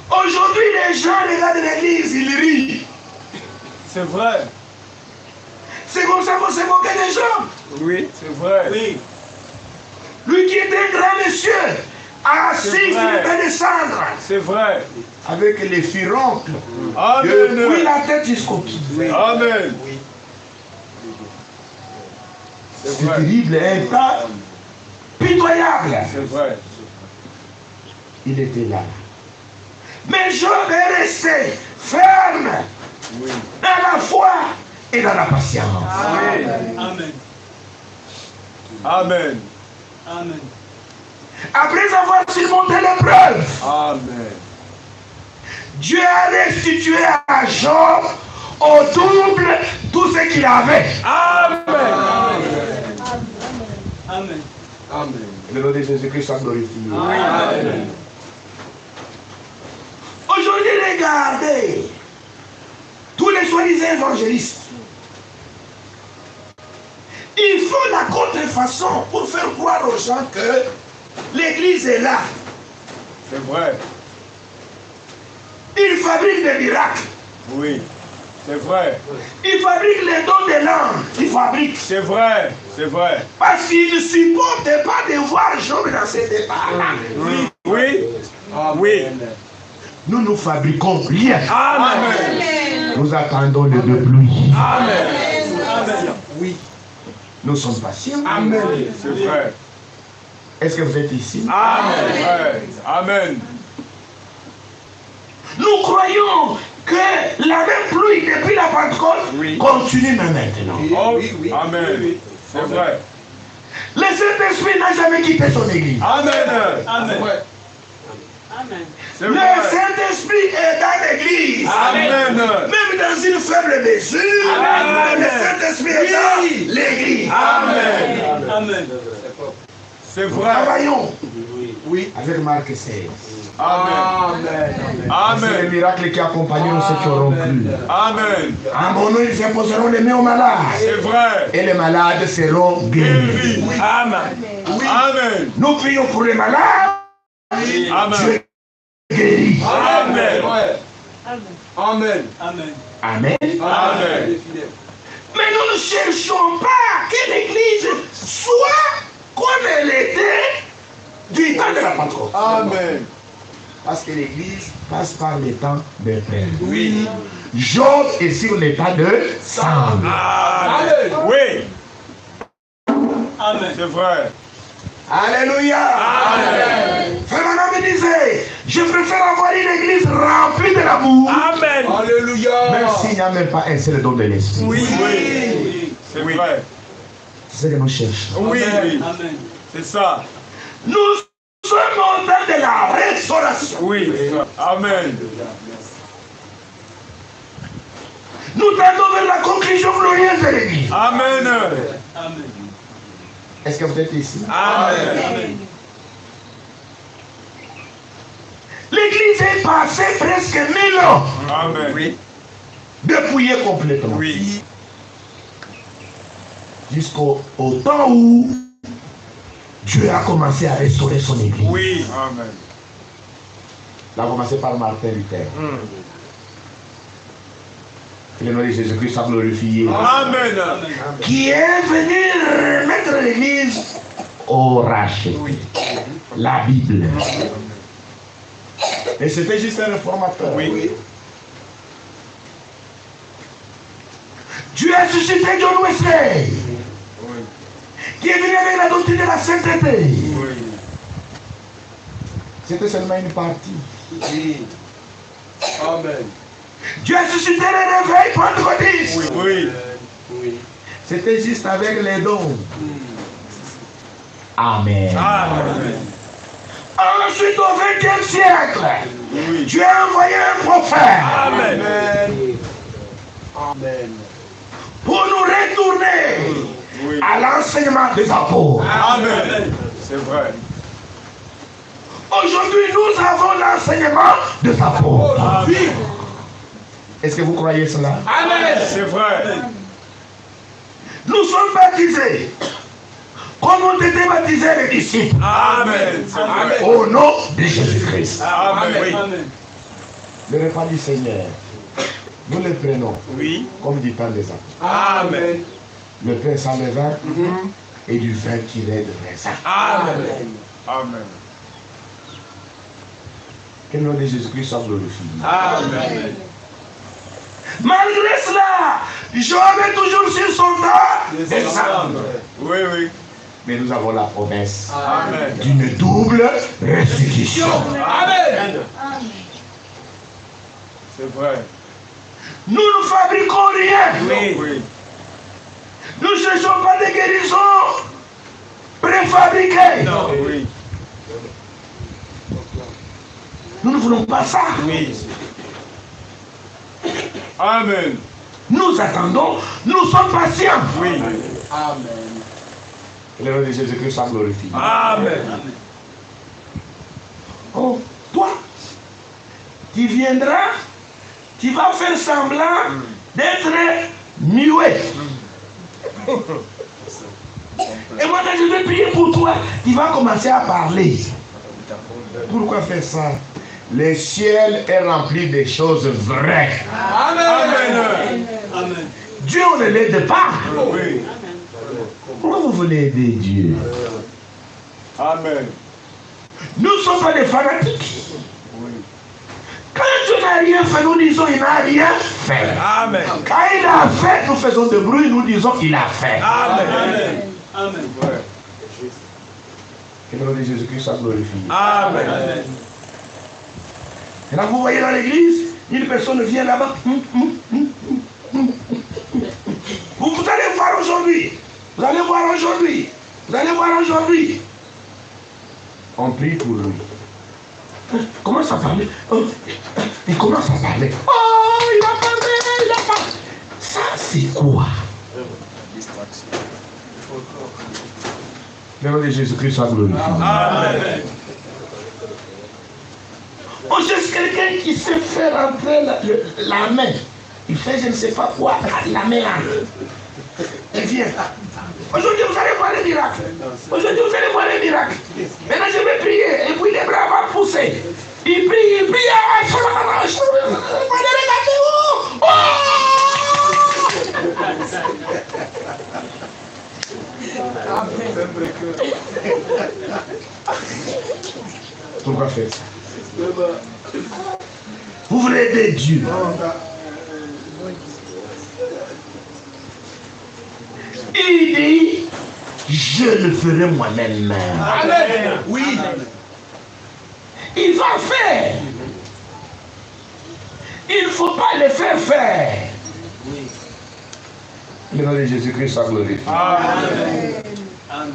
Aujourd'hui, les gens regardent l'église, ils rient. C'est vrai. C'est comme ça qu'on se moquait des gens. Oui, c'est vrai. Oui. Lui qui était un grand monsieur, assis C'est sur vrai. le tas de cendres, C'est vrai. avec les furoncles, Amen. depuis la tête jusqu'au pied. Amen. C'est C'est vrai. terrible, un tas pitoyable. C'est vrai. Il était là. Mais Job est resté ferme Oui. dans la foi et dans la patience. Amen. Amen. Amen. Amen. Après avoir surmonté l'épreuve, Amen. Dieu a restitué à Job au double tout ce qu'il avait. Amen. Amen. Amen. Le nom de Jésus-Christ soit glorifié. Amen. Aujourd'hui, regardez tous les soi-disant évangélistes. Ils font la contrefaçon pour faire croire aux gens que l'église est là. C'est vrai. Ils fabriquent des miracles. Oui. C'est vrai. Ils fabriquent les dons de langue. Ils fabriquent. C'est vrai. C'est vrai. Parce qu'ils ne supportent pas de voir Job dans cet état-là. Oui. Oui. Oui. Nous ne fabriquons rien. Amen. Nous attendons le de pluie. Amen. Amen. Oui. Nous sommes patients. Amen. C'est vrai. Est-ce que vous êtes ici? Amen. Ouais. Amen. Nous croyons que la même pluie depuis la Pentecôte Oui. continue même maintenant. Oh, amen. C'est vrai. Le Saint-Esprit n'a jamais quitté son église. Amen. Amen. Amen. C'est Le vrai. Saint-Esprit est dans l'église. Amen. Même dans une faible mesure, Amen. le Saint-Esprit est dans l'église. Amen. Amen. C'est vrai. Travaillons Oui. avec Marc 16. Amen. C'est Amen. le miracle qui accompagnera ceux qui auront cru. Amen. En mon nom, ils imposeront les mains aux malades. C'est vrai. Et les malades seront guéris. Amen. Amen. Nous prions pour les malades. Dieu Amen. guérit. Amen. Amen. Amen. Amen. Mais nous ne cherchons pas que l'Église soit comme elle était du temps de la Pentecôte. Amen. Parce que l'Église passe par les temps de peine. Oui. Job est sur l'état de sang. Amen. Oui. Amen. C'est vrai. Alléluia. Amen. Frère Manon me disait, je préfère avoir une église remplie de l'amour. Amen. Alléluia. Même s'il n'y a même pas un seul don de l'esprit. Oui. Oui. C'est vrai. C'est ce que nous cherchons. Oui. Oui. Amen. C'est ça. Nous sommes au temps de la restauration. Oui. Amen. Nous tendons vers la conclusion glorieuse de l'église. Amen. Amen. Est-ce que vous êtes ici? Amen. Amen. L'église est passée presque 1000 ans Amen. Oui. dépouillée complètement. Oui. Jusqu'au temps où Dieu a commencé à restaurer son église. Oui. Amen. Il a commencé par Martin Luther. Que le nom de Jésus-Christ soit glorifié. Amen. Qui est venu remettre l'église au rachet. La Bible. Et c'était juste un réformateur. Oui. Dieu a suscité John Wesley, Oui. qui est venu avec la doctrine de la sainteté. Oui. C'était seulement une partie. Oui. Amen. Dieu a suscité le réveil pentecôtiste. Oui. C'était juste avec les dons. Amen. Amen. Ensuite, au XXe siècle, Oui. Dieu a envoyé un prophète Amen. pour nous retourner Oui. à l'enseignement des apôtres. Amen. C'est vrai. Aujourd'hui, nous avons l'enseignement des apôtres. Amen. Est-ce que vous croyez cela? Amen. C'est vrai. Nous sommes baptisés comme ont été baptisés les disciples. Amen. C'est vrai. Au nom de Jésus-Christ. Amen. Oui. Amen. Le repas du Seigneur, nous le prenons Oui. comme du pain des apôtres. Amen. Le pain sans levain et du vin tiré de raisin. Amen. Amen. Que le nom de Jésus-Christ soit glorifié. Amen. Malgré cela, Job est toujours sur son tas de sang. Oui, oui. Mais nous avons la promesse Amen. d'une double restitution. Amen. C'est vrai. Nous ne fabriquons rien. Oui. Nous ne cherchons pas des guérisons préfabriquées. Non. Oui. Nous ne voulons pas ça. Oui. Amen. Nous attendons, nous sommes patients. Oui. Que le nom de Jésus-Christ soit glorifié. Amen. Oh, toi, tu viendras, tu vas faire semblant d'être muet. Et moi, quand je vais prier pour toi, tu vas commencer à parler. Pourquoi faire ça? Le ciel est rempli de choses vraies. Amen. Amen. Dieu, on ne l'aide pas. Oui. Pourquoi vous voulez aider Dieu? Amen. Nous ne sommes pas des fanatiques. Oui. Quand Dieu n'a rien fait, nous disons il n'a rien fait. Amen. Quand il a fait, nous faisons de bruit, nous disons il a fait. Amen. Amen. Amen. Ouais. Que le nom de Jésus-Christ soit glorifié. Amen. Amen. Et là, vous voyez dans l'église, une personne vient là-bas. Vous allez voir aujourd'hui. Vous allez voir aujourd'hui. Vous allez voir aujourd'hui. On prie pour lui. Il commence à parler. Il commence à parler. Oh, il a parlé, il a parlé. Ça, c'est quoi? Le nom de Jésus-Christ soit glorifié. Amen. On cherche quelqu'un qui sait faire entrer la main. Il fait je ne sais pas quoi, la main là. Et vient. Aujourd'hui, vous allez voir les miracles. Aujourd'hui, vous allez voir les miracles. Maintenant, je vais prier. Et puis, les bras vont pousser. Il prie, il prie. Pourquoi faire ça? Vous voulez aider Dieu. Il dit, je le ferai moi-même. Amen. Oui. Il va faire. Il ne faut pas le faire faire. Le nom de Jésus-Christ soit glorifié. Amen. Amen.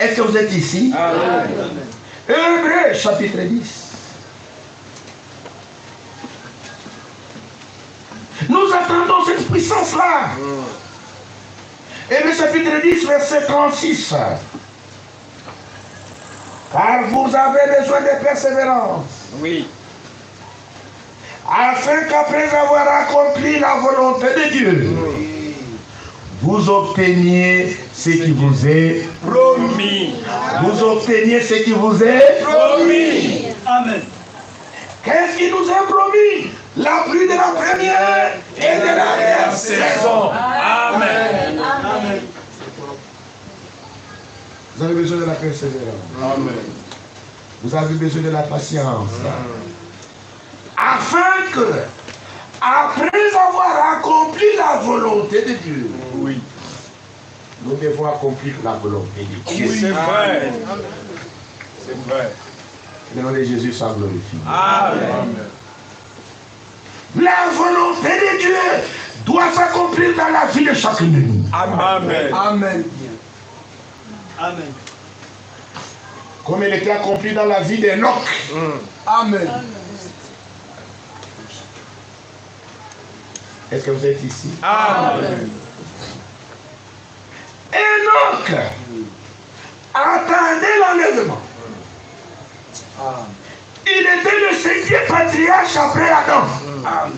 Est-ce que vous êtes ici? Amen. Hébreux chapitre 10. Nous attendons cette puissance-là. Hébreux chapitre 10, verset 36. Car vous avez besoin de persévérance. Oui. Afin qu'après avoir accompli la volonté de Dieu, vous obteniez ce qui vous est Promis. Vous obteniez ce qui vous est Promis. Amen. Qu'est-ce qui nous est promis? La pluie de la première et de la dernière saison. Amen. Amen. Vous avez besoin de la persévérance. Amen. Vous avez besoin de la patience. Afin que, après avoir accompli la volonté de Dieu, Oui. nous devons accomplir la volonté de Dieu. C'est vrai. C'est vrai. Le nom de Jésus soit glorifié. Amen. La volonté de Dieu doit s'accomplir dans la vie de chacun de nous. Amen. Amen. Amen. Comme il était accompli dans la vie d'Enoch. Amen. Est-ce que vous êtes ici? Amen. Enoch attendait l'enlèvement. Il était le cinquième patriarche après Adam. Amen.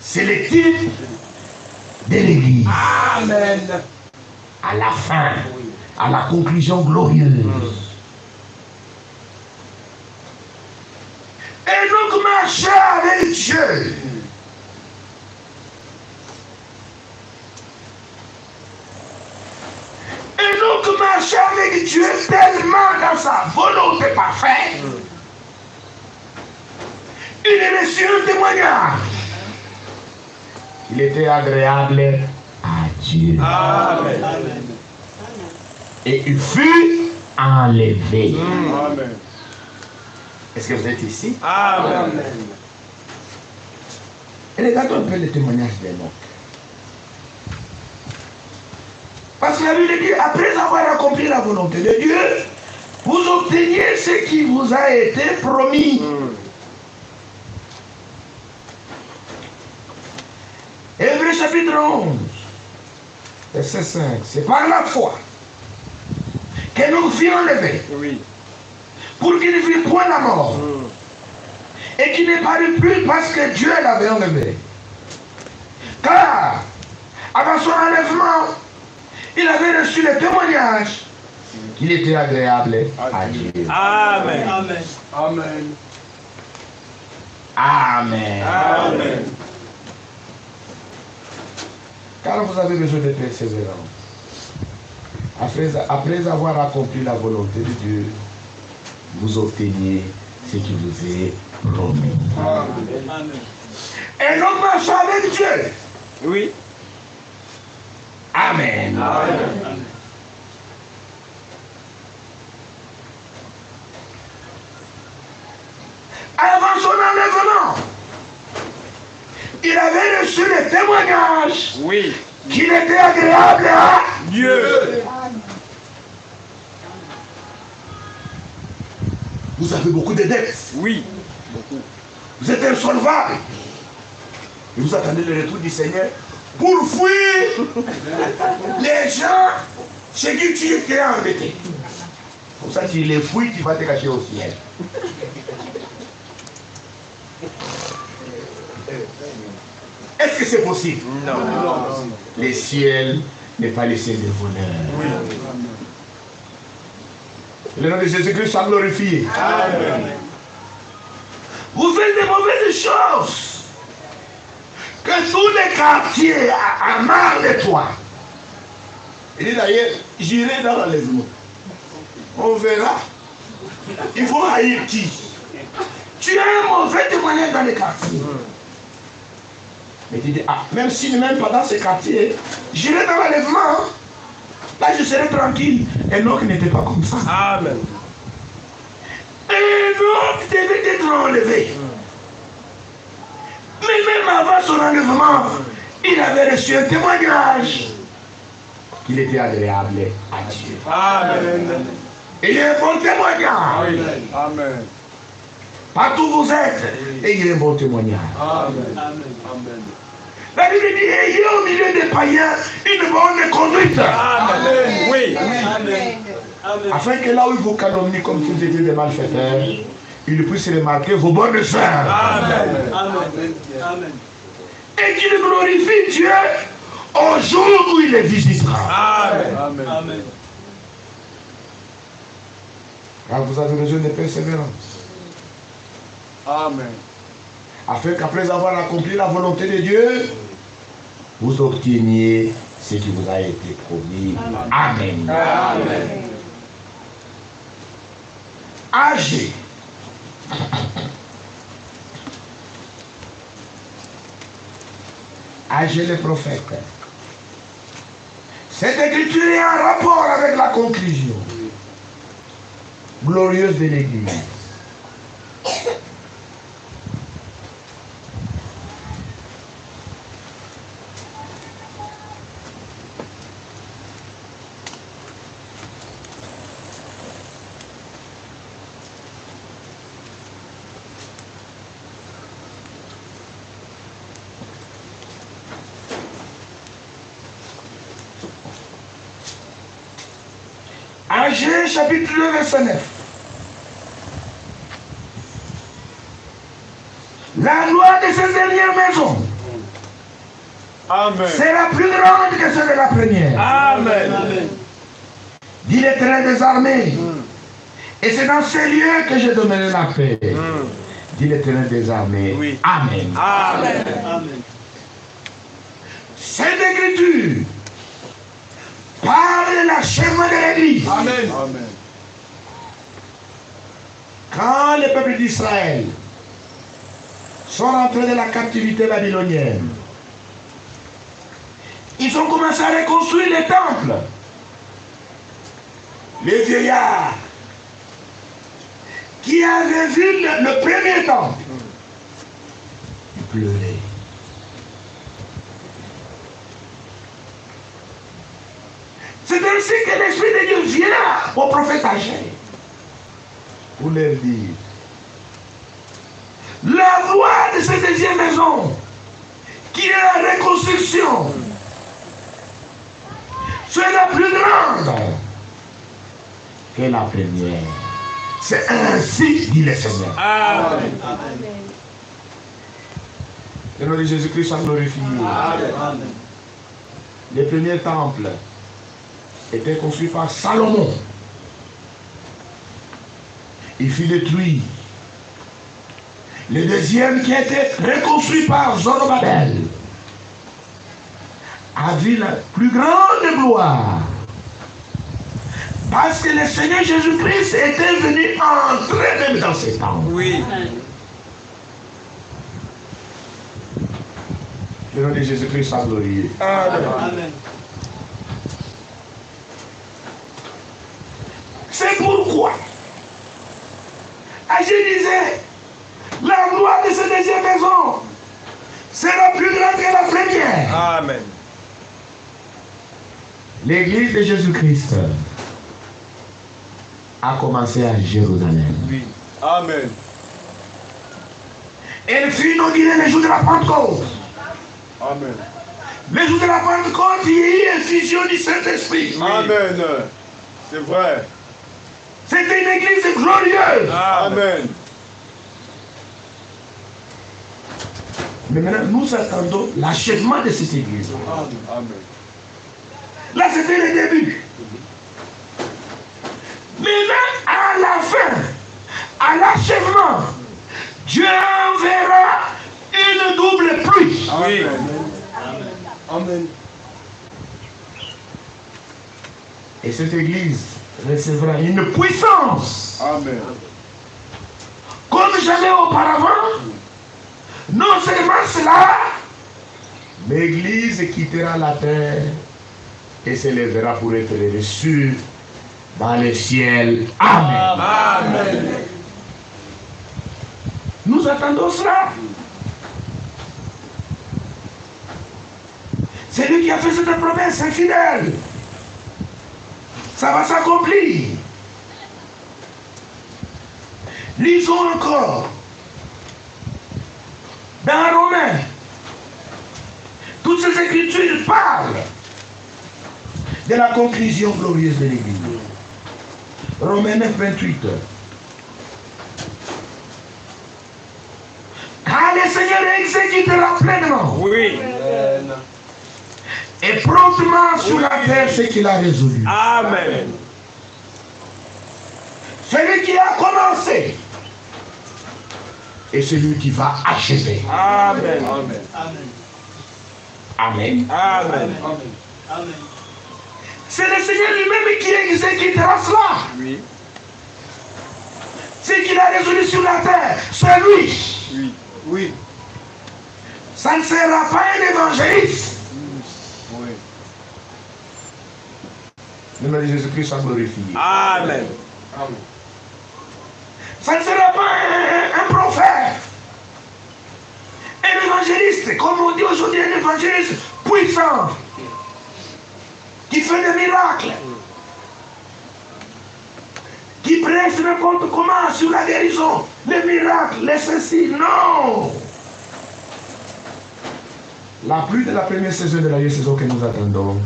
C'est le type de l'Église. Amen. À la fin, à la conclusion glorieuse. Enoch marchait avec Dieu. Enoch marchait avec Dieu tellement dans sa volonté parfaite. Il reçut un témoignage. Il était agréable à Dieu. Amen. Amen. Et il fut enlevé. Amen. Est-ce que vous êtes ici? Amen. Et regardons un peu le témoignage d'Enoch. Parce que la Bible dit, après avoir accompli la volonté de Dieu, vous obteniez ce qui vous a été promis. Hébreux chapitre 11, verset 5. C'est par la foi que nous fut enlevé Oui. pour qu'il ne vit point la mort et qu'il ne parut plus parce que Dieu l'avait enlevé. Car, avant son enlèvement, il avait reçu le témoignage qu'il était agréable à Dieu. Amen. Amen. Amen. Amen. Amen. Car vous avez besoin de persévérance. Après avoir accompli la volonté de Dieu, vous obteniez ce qui vous est promis. Amen. Et donc marche avec Dieu. Oui. Amen. Amen. Avant son enlèvement, il avait reçu le témoignage Oui. qu'il était agréable à Dieu. Vous avez beaucoup de dettes. Oui. Vous êtes insolvable. Et vous attendez le retour du Seigneur pour fuir les gens chez qui tu étais embêté. Pour ça, tu les fouilles, tu vas te cacher au ciel. Est-ce que c'est possible? Non. Le ciel n'est pas le ciel des voleurs. Le nom de Jésus-Christ soit glorifié. Amen. Vous faites des mauvaises choses. Que tous les quartiers a marre de toi. Il dit d'ailleurs, j'irai dans l'enlèvement. On verra. Il faut haïr qui? Tu as un mauvais témoignage dans les quartiers. Mais tu dis, ah, même s'il ne m'aime pas dans ces quartiers, j'irai dans l'enlèvement. Là, je serai tranquille. Enoch n'était pas comme ça. Amen. Enoch devait être enlevé. Mais même avant son enlèvement, il avait reçu un témoignage qu'il était agréable à Dieu. Amen. Il y a un bon témoignage. Amen. Partout où vous êtes, il y a un bon témoignage. Amen. Amen. La Bible dit, ayez au milieu des païens une bonne conduite. Amen. Oui. Amen. Amen. Afin que là où ils vous calomnient comme si vous étiez des malfaiteurs, ils puissent remarquer vos bonnes œuvres. Amen. Amen. Amen. Et qu'ils glorifient Dieu au jour où il les visitera. Amen. Amen. Amen. Car vous avez besoin de persévérance. Amen. Afin qu'après avoir accompli la volonté de Dieu, vous obteniez ce qui vous a été promis. Amen. Amen. Agez. Agez le prophète. Cette écriture est en rapport avec la conclusion glorieuse de l'Église. Agé, chapitre 2, verset 9. La loi de cette dernière maison Amen. sera plus grande que celle de la première. Amen. Amen. Dit l'Éternel des armées. Et c'est dans ces lieux que je donnerai la paix. Dit l'Éternel des armées. Oui. Amen. Amen. Amen. Cette écriture parle de l'achèvement de l'Église. Amen. Quand le peuple d'Israël sont rentrés de la captivité babylonienne, ils ont commencé à reconstruire les temples. Les vieillards qui avaient vu le premier temple, ils pleuraient. C'est ainsi que l'Esprit de Dieu vient au prophète Agé pour leur dire: la voie de cette deuxième maison, qui est la reconstruction, sera plus grande que la première. C'est ainsi, dit le Seigneur. Amen. Le nom de Jésus-Christ soit glorifié. Amen. Le premier temple était construit par Salomon. Il fut détruit. Le deuxième qui a été reconstruit par Zorobabel a vu la plus grande gloire. Parce que le Seigneur Jésus-Christ était venu entrer même dans ces temples. Oui. Le nom de Jésus-Christ soit glorifié. Amen. Amen. C'est pourquoi Agé disait: la gloire de cette deuxième maison sera plus grande que la première. Amen. L'église de Jésus-Christ a commencé à Jérusalem. Oui. Amen. Elle fut inaugurée le jour de la Pentecôte. Amen. Le jour de la Pentecôte, il y a eu une fusion du Saint-Esprit. Amen. C'est vrai. C'était une église glorieuse. Amen. Mais maintenant, nous attendons l'achèvement de cette église. Amen. Là, c'était le début. Maintenant, à la fin, à l'achèvement, Dieu enverra une double pluie. Amen. Amen. Et cette église recevra une puissance Amen. comme jamais auparavant. Non seulement cela, l'église quittera la terre et s'élèvera pour être reçue dans le ciel. Amen. Amen. Nous attendons cela. C'est lui qui a fait cette promesse, c'est fidèle. Ça va s'accomplir. Lisons encore. Dans Romains, toutes ces écritures parlent de la conclusion glorieuse de l'Église. Romains 9, 28. Car le Seigneur exécutera pleinement Oui. et promptement sur la terre ce qu'il a résolu. Amen. Celui qui a commencé et celui qui va achever. Amen. Amen. Amen. Amen. Amen. C'est le Seigneur lui-même qui exécutera cela. Oui. Ce qu'il a résolu sur la terre, c'est lui. Oui. Oui. Ça ne sera pas un évangéliste. Oui. Le nom de Jésus-Christ soit glorifié. Amen. Amen. Ça ne sera pas un prophète. Un évangéliste, comme on dit aujourd'hui, un évangéliste puissant. Qui fait des miracles. Qui prêche n'importe comment sur la guérison, les miracles, les ceci. Non. La pluie de la première saison de la saison que nous attendons,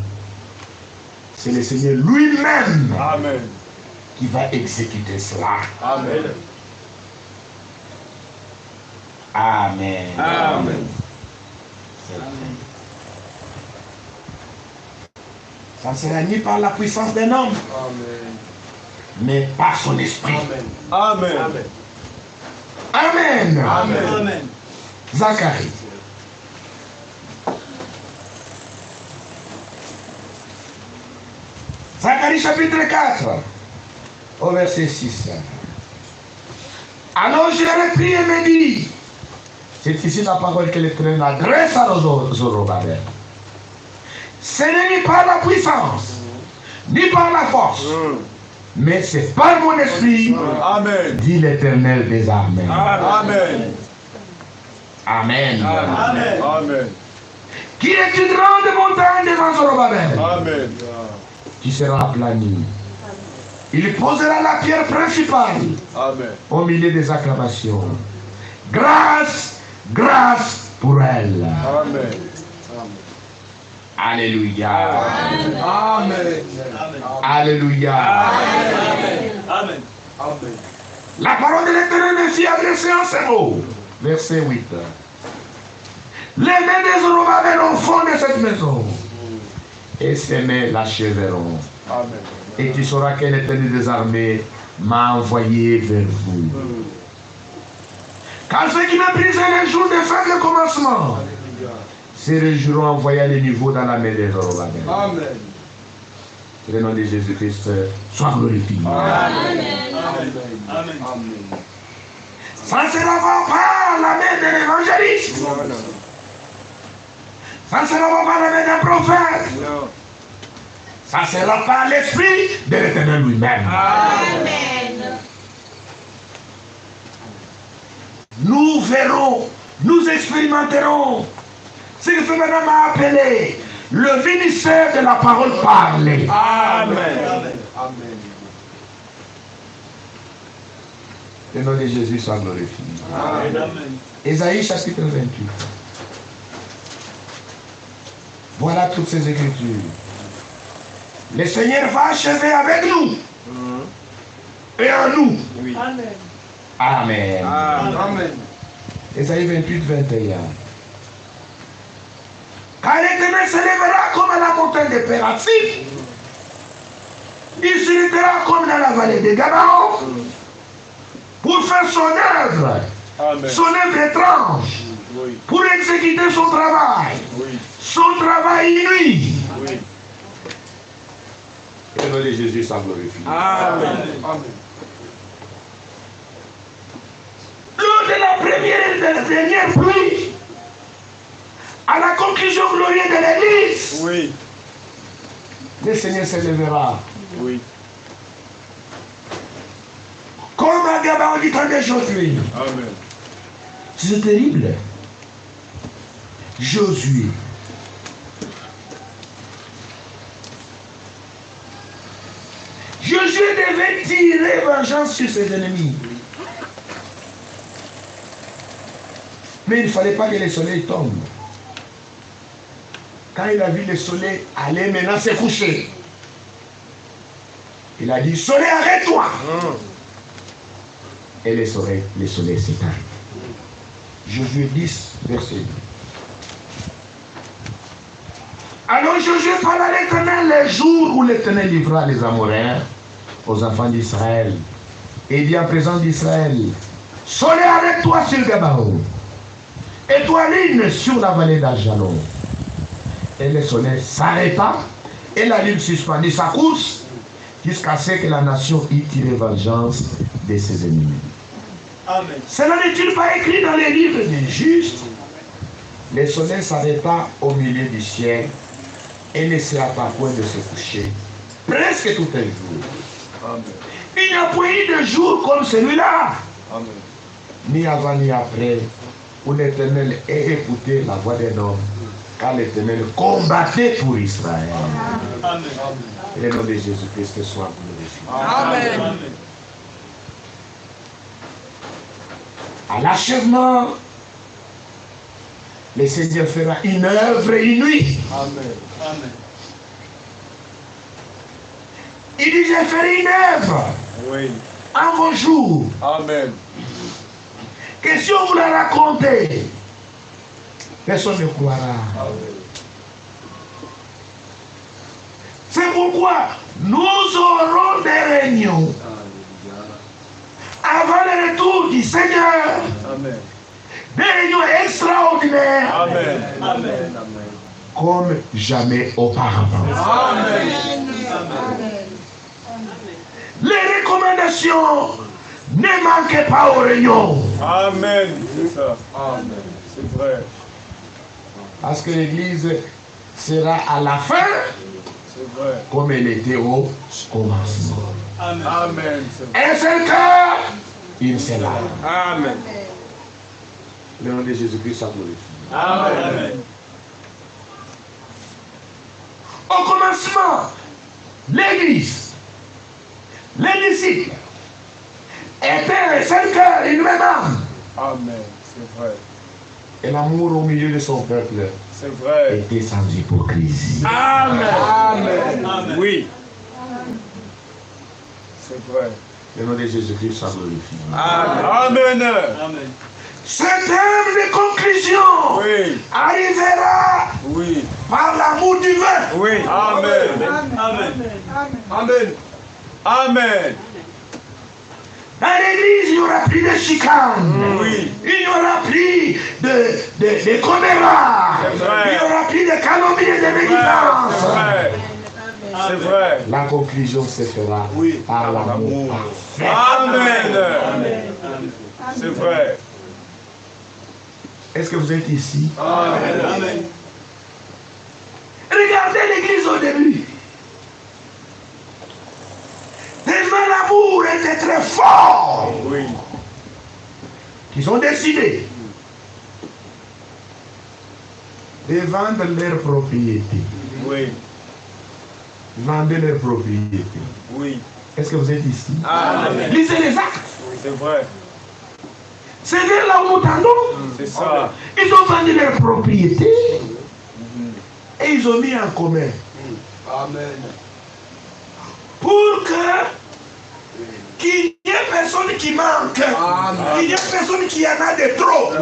c'est le Seigneur lui-même Amen. qui va exécuter cela. Amen. Amen. Amen. Ça ne sera ni par la puissance d'un homme, Amen. mais par son esprit. Amen. Amen. Amen. Amen. Zacharie. Zacharie chapitre 4, au verset 6. Alors j'ai repris et me dit, c'est ici la parole que l'Éternel adresse à Zorobabel. Ce n'est ni par la puissance, ni par la force, mais c'est par mon esprit, Amen. dit l'Éternel des armées. Amen. Amen. Amen. Amen. Qui est une grande montagne devant Zorobabel, Amen. qui sera aplanie. Il posera la pierre principale Amen. au milieu des acclamations. Grâce, grâce pour elle. Amen. Alléluia. Amen. Alléluia. Amen. Amen. La parole de l'Éternel me fit adresser en ces mots. Verset 8. Les mains de Zorobabel au fond de cette maison, et ses mains l'achèveront. Amen. Et tu sauras que l'Éternel des armées m'a envoyé vers vous. Car ceux qui méprisaient les jours de fête le commencement se réjouiront en voyant les niveaux dans la main de Zorobabel. Amen. Que le nom de Jésus-Christ soit glorifié. Amen. Ça ne sera pas la main de l'évangéliste. Ça ne sera pas la main d'un prophète. Non. Ça sera par l'esprit de l'Éternel lui-même. Amen. Nous verrons, nous expérimenterons ce que ce madame m'a appelé le ministère de la parole parlée. Amen. Amen. Le nom de Jésus soit glorifié. Amen. Ésaïe chapitre 28. Voilà toutes ces écritures. Le Seigneur va achever avec nous et en nous. Oui. Amen. Amen. Amen. Ésaïe 28, 21. Car l'Éternel se lèvera comme à la montagne des Pératifs. Il se lèvera comme dans la vallée de Gabaon pour faire son œuvre, Amen. son œuvre étrange, Oui. pour exécuter son travail, Oui. son travail inouï. Oui. Et le nom de Jésus soit glorifié. Amen. Amen. Lors de la première et de la dernière pluie, à la conclusion glorieuse de l'Église, Oui. le Seigneur se lèvera. Oui. Comme à Gabaon du temps d'aujourd'hui. Amen. C'est terrible. Josué. Josué devait tirer vengeance sur ses ennemis. Mais il ne fallait pas que le soleil tombe. Quand il a vu le soleil aller maintenant se coucher, il a dit, soleil, arrête-toi. Et le soleil s'éteint. Josué 10, verset 2. Alors Josué parla à l'Éternel les jours où l'Éternel livra les Amoréens aux enfants d'Israël. Et dit en présence d'Israël, soleil, arrête-toi sur Gabaon. Étoiline sur la vallée d'Ajalon. Et le soleil s'arrêta et la lune suspendit sa course jusqu'à ce que la nation y tire vengeance de ses ennemis. Amen. Cela n'est-il pas écrit dans les livres des justes? Le soleil s'arrêta au milieu du ciel et ne s'arrêta point de se coucher. Presque tout un jour. Amen. Il n'y a point eu de jour comme celui-là. Amen. Ni avant ni après, où l'Éternel ait écouté la voix d'un homme, car l'Éternel combattait pour Israël. Amen. Et le nom de Jésus-Christ soit glorifié. Amen. Amen. À l'achèvement, le Seigneur fera une œuvre inouïe. Amen. Amen. Il dit, je ferai une œuvre Oui. en vos jours. Amen. Que si on vous la raconter, personne ne croira. Amen. C'est pourquoi nous aurons des réunions avant le retour du Seigneur. Amen. Des réunions extraordinaires Amen. Amen. comme jamais auparavant. Amen. Les recommandations ne manquent pas aux réunions. Amen. C'est ça. Amen. C'est vrai. Parce que l'Église sera à la fin C'est vrai. comme elle était au commencement. Amen. Amen. C'est vrai. Un seul cœur, une seule âme. Amen. Le nom de Jésus-Christ soit glorifié. Amen. Au commencement, l'Église, les disciples étaient un seul cœur, une même âme. Amen. C'est vrai. Et l'amour au milieu de son peuple C'est vrai. était sans hypocrisie. Amen. Amen. Amen. Oui. C'est vrai. Le nom de Jésus-Christ soit glorifié. Amen. Amen. Amen. Cette œuvre de conclusion Oui. arrivera Oui. par l'amour du vin. Oui. Amen. Amen. Amen. Amen. Dans l'église, il n'y aura plus de chicanes. Oui. Il n'y aura plus de commérages. C'est vrai. Il n'y aura plus de calomnies et de C'est médisances. vrai. C'est vrai. La conclusion se fera Oui. par l'amour L'amour. parfait. Amen. Amen. C'est vrai. Est-ce que vous êtes ici? Amen. Amen. Regardez l'église au début. Tellement l'amour était très fort Oui. qu'ils ont décidé de vendre leur propriété. Oui. Vendez leur propriété. Oui. Est-ce que vous êtes ici? Amen. Lisez les actes. C'est vrai. C'est vers là où nous tendons. C'est ça. Ils ont vendu leur propriété et ils ont mis en commun Amen. pour que qu'il n'y ait personne qui manque, qu'il n'y ait personne qui en a de trop.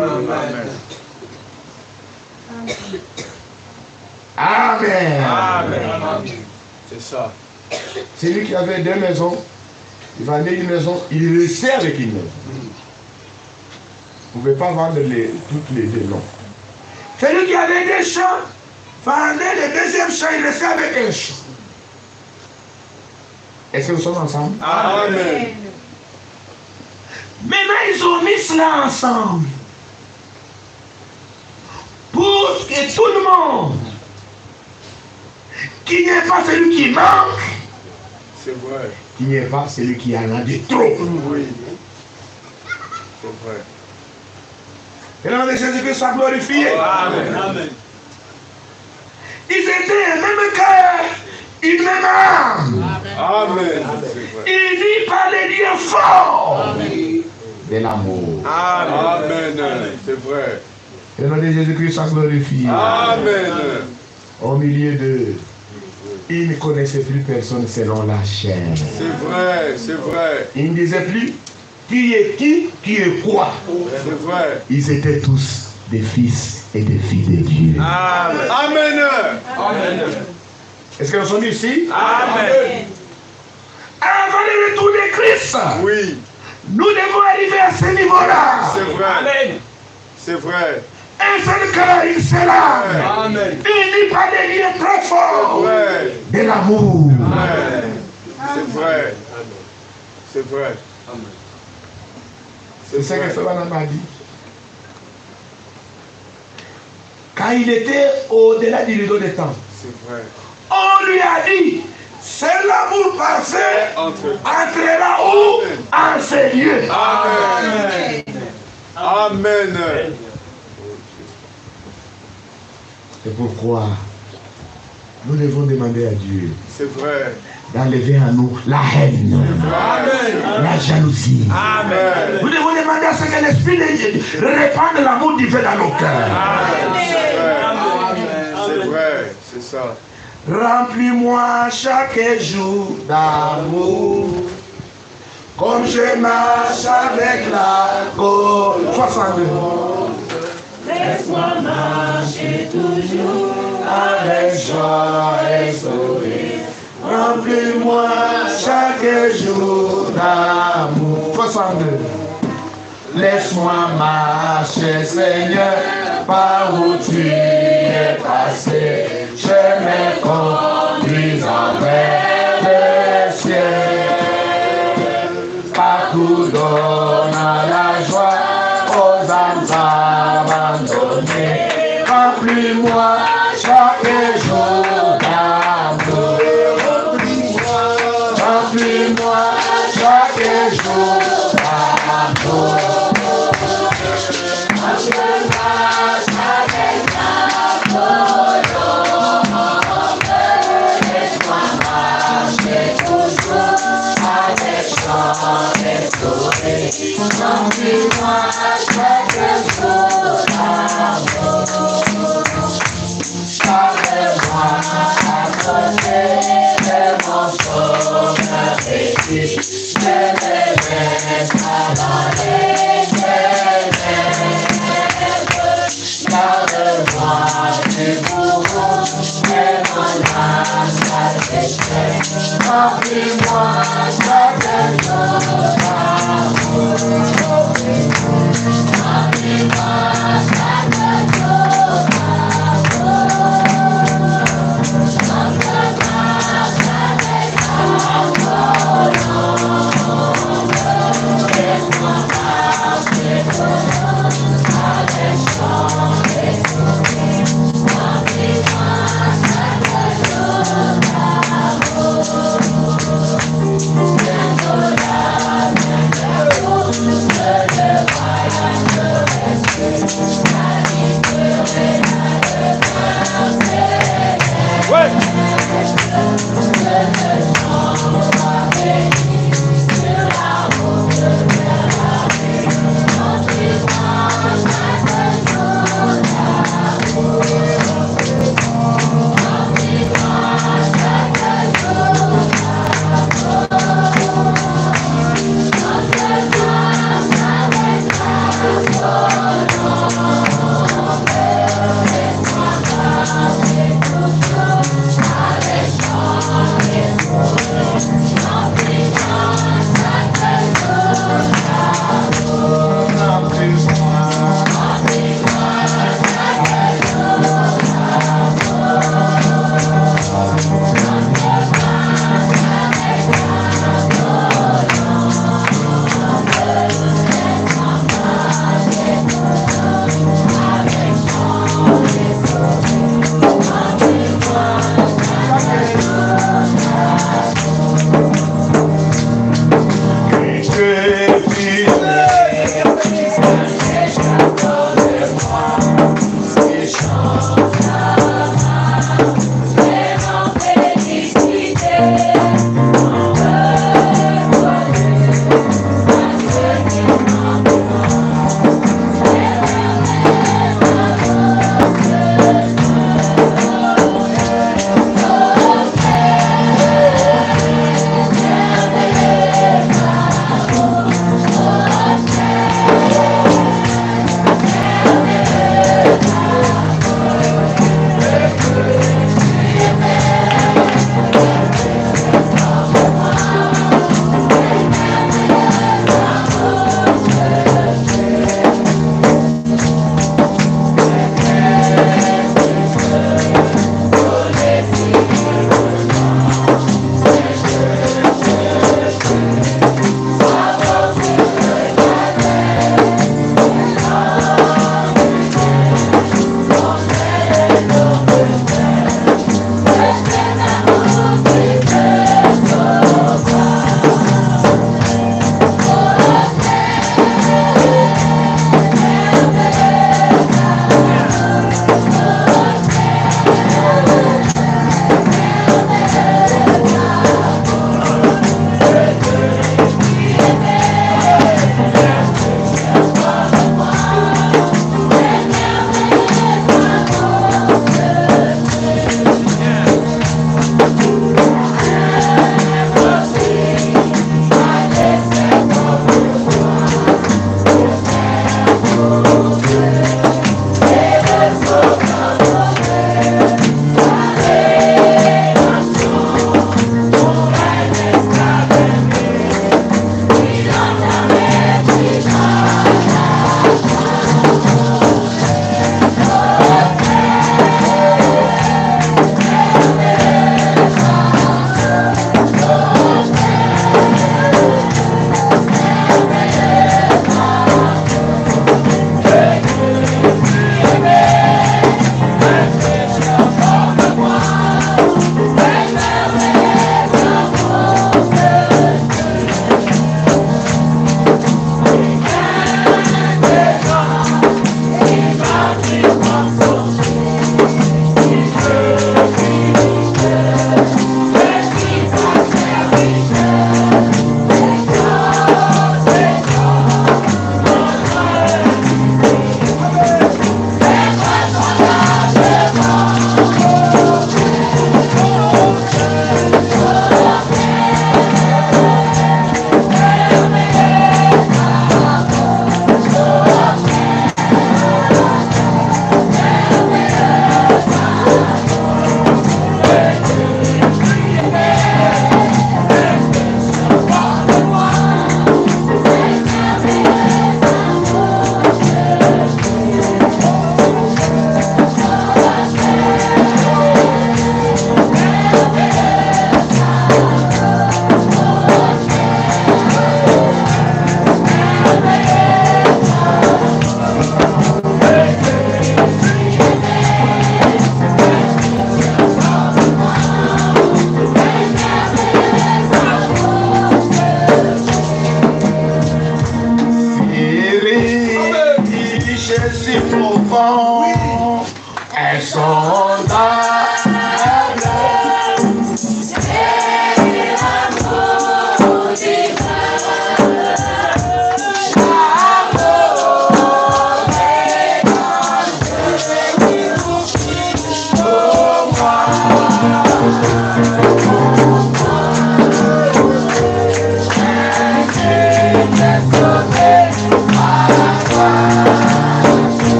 Amen. Amen. C'est ça. Celui qui avait 2 maisons, il vendait une maison, il restait avec une maison. Vous ne pouvez pas vendre toutes les 2, non. Celui qui avait 2 champs, vendait le 2e champ, il restait avec un champ. Est-ce que nous sommes ensemble? Amen. Maintenant, ils ont mis cela ensemble. Pour que tout le monde, qu'il n'y ait pas celui qui manque, C'est vrai. qu'il n'y ait pas celui qui en a de trop. Oui. C'est vrai. Et le nom de Jésus-Christ soit glorifié. Amen. Amen. Ils étaient un même cœur, une même âme. Amen. C'est vrai. Il dit par les liens forts de l'amour. Amen. C'est vrai. Et le nom de Jésus-Christ soit glorifié. Amen. Au milieu d'eux, ils ne connaissaient plus personne selon la chair. C'est vrai. C'est vrai. Ils ne disaient plus qui est quoi. C'est vrai. Ils étaient tous des fils et des filles de Dieu. Amen. Amen. Amen. Est-ce que nous sommes ici? Amen. Avant le retour de Christ, Oui. nous devons arriver à ce niveau-là. C'est vrai. Amen. C'est vrai. Un seul cœur, il s'élève. Amen. Unis par des liens très forts Ouais. de l'amour. Amen. C'est vrai. C'est vrai. C'est ce que Fabana m'a dit. Quand il était au-delà du rideau des temps, C'est vrai. on lui a dit, c'est l'amour parfait Entre. entrera où? En ces lieux. Amen. Amen. C'est pourquoi nous devons demander à Dieu C'est vrai. d'enlever à nous la haine, Amen. la jalousie. Amen. Nous devons demander à ce que l'Esprit répande l'amour divin dans nos cœurs. C'est vrai. C'est ça. Remplis-moi chaque jour d'amour, comme je marche avec la côte. 62. Laisse-moi marcher toujours Avec joie et sourire, remplis-moi chaque jour d'amour. 62. Laisse-moi marcher, Seigneur, par où tu es passé. Je me conduis envers le ciel. Partout donne la joie aux âmes abandonnées. Remplis-moi chaque jour d'amour. Remplis-moi chaque jour d'amour.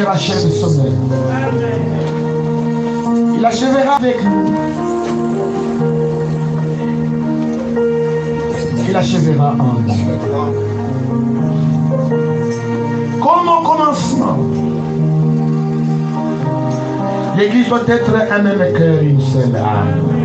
Seigneur achève son œuvre. Il achèvera avec nous. Il achèvera en nous. Comme au commencement, l'Église doit être un même cœur, une seule âme.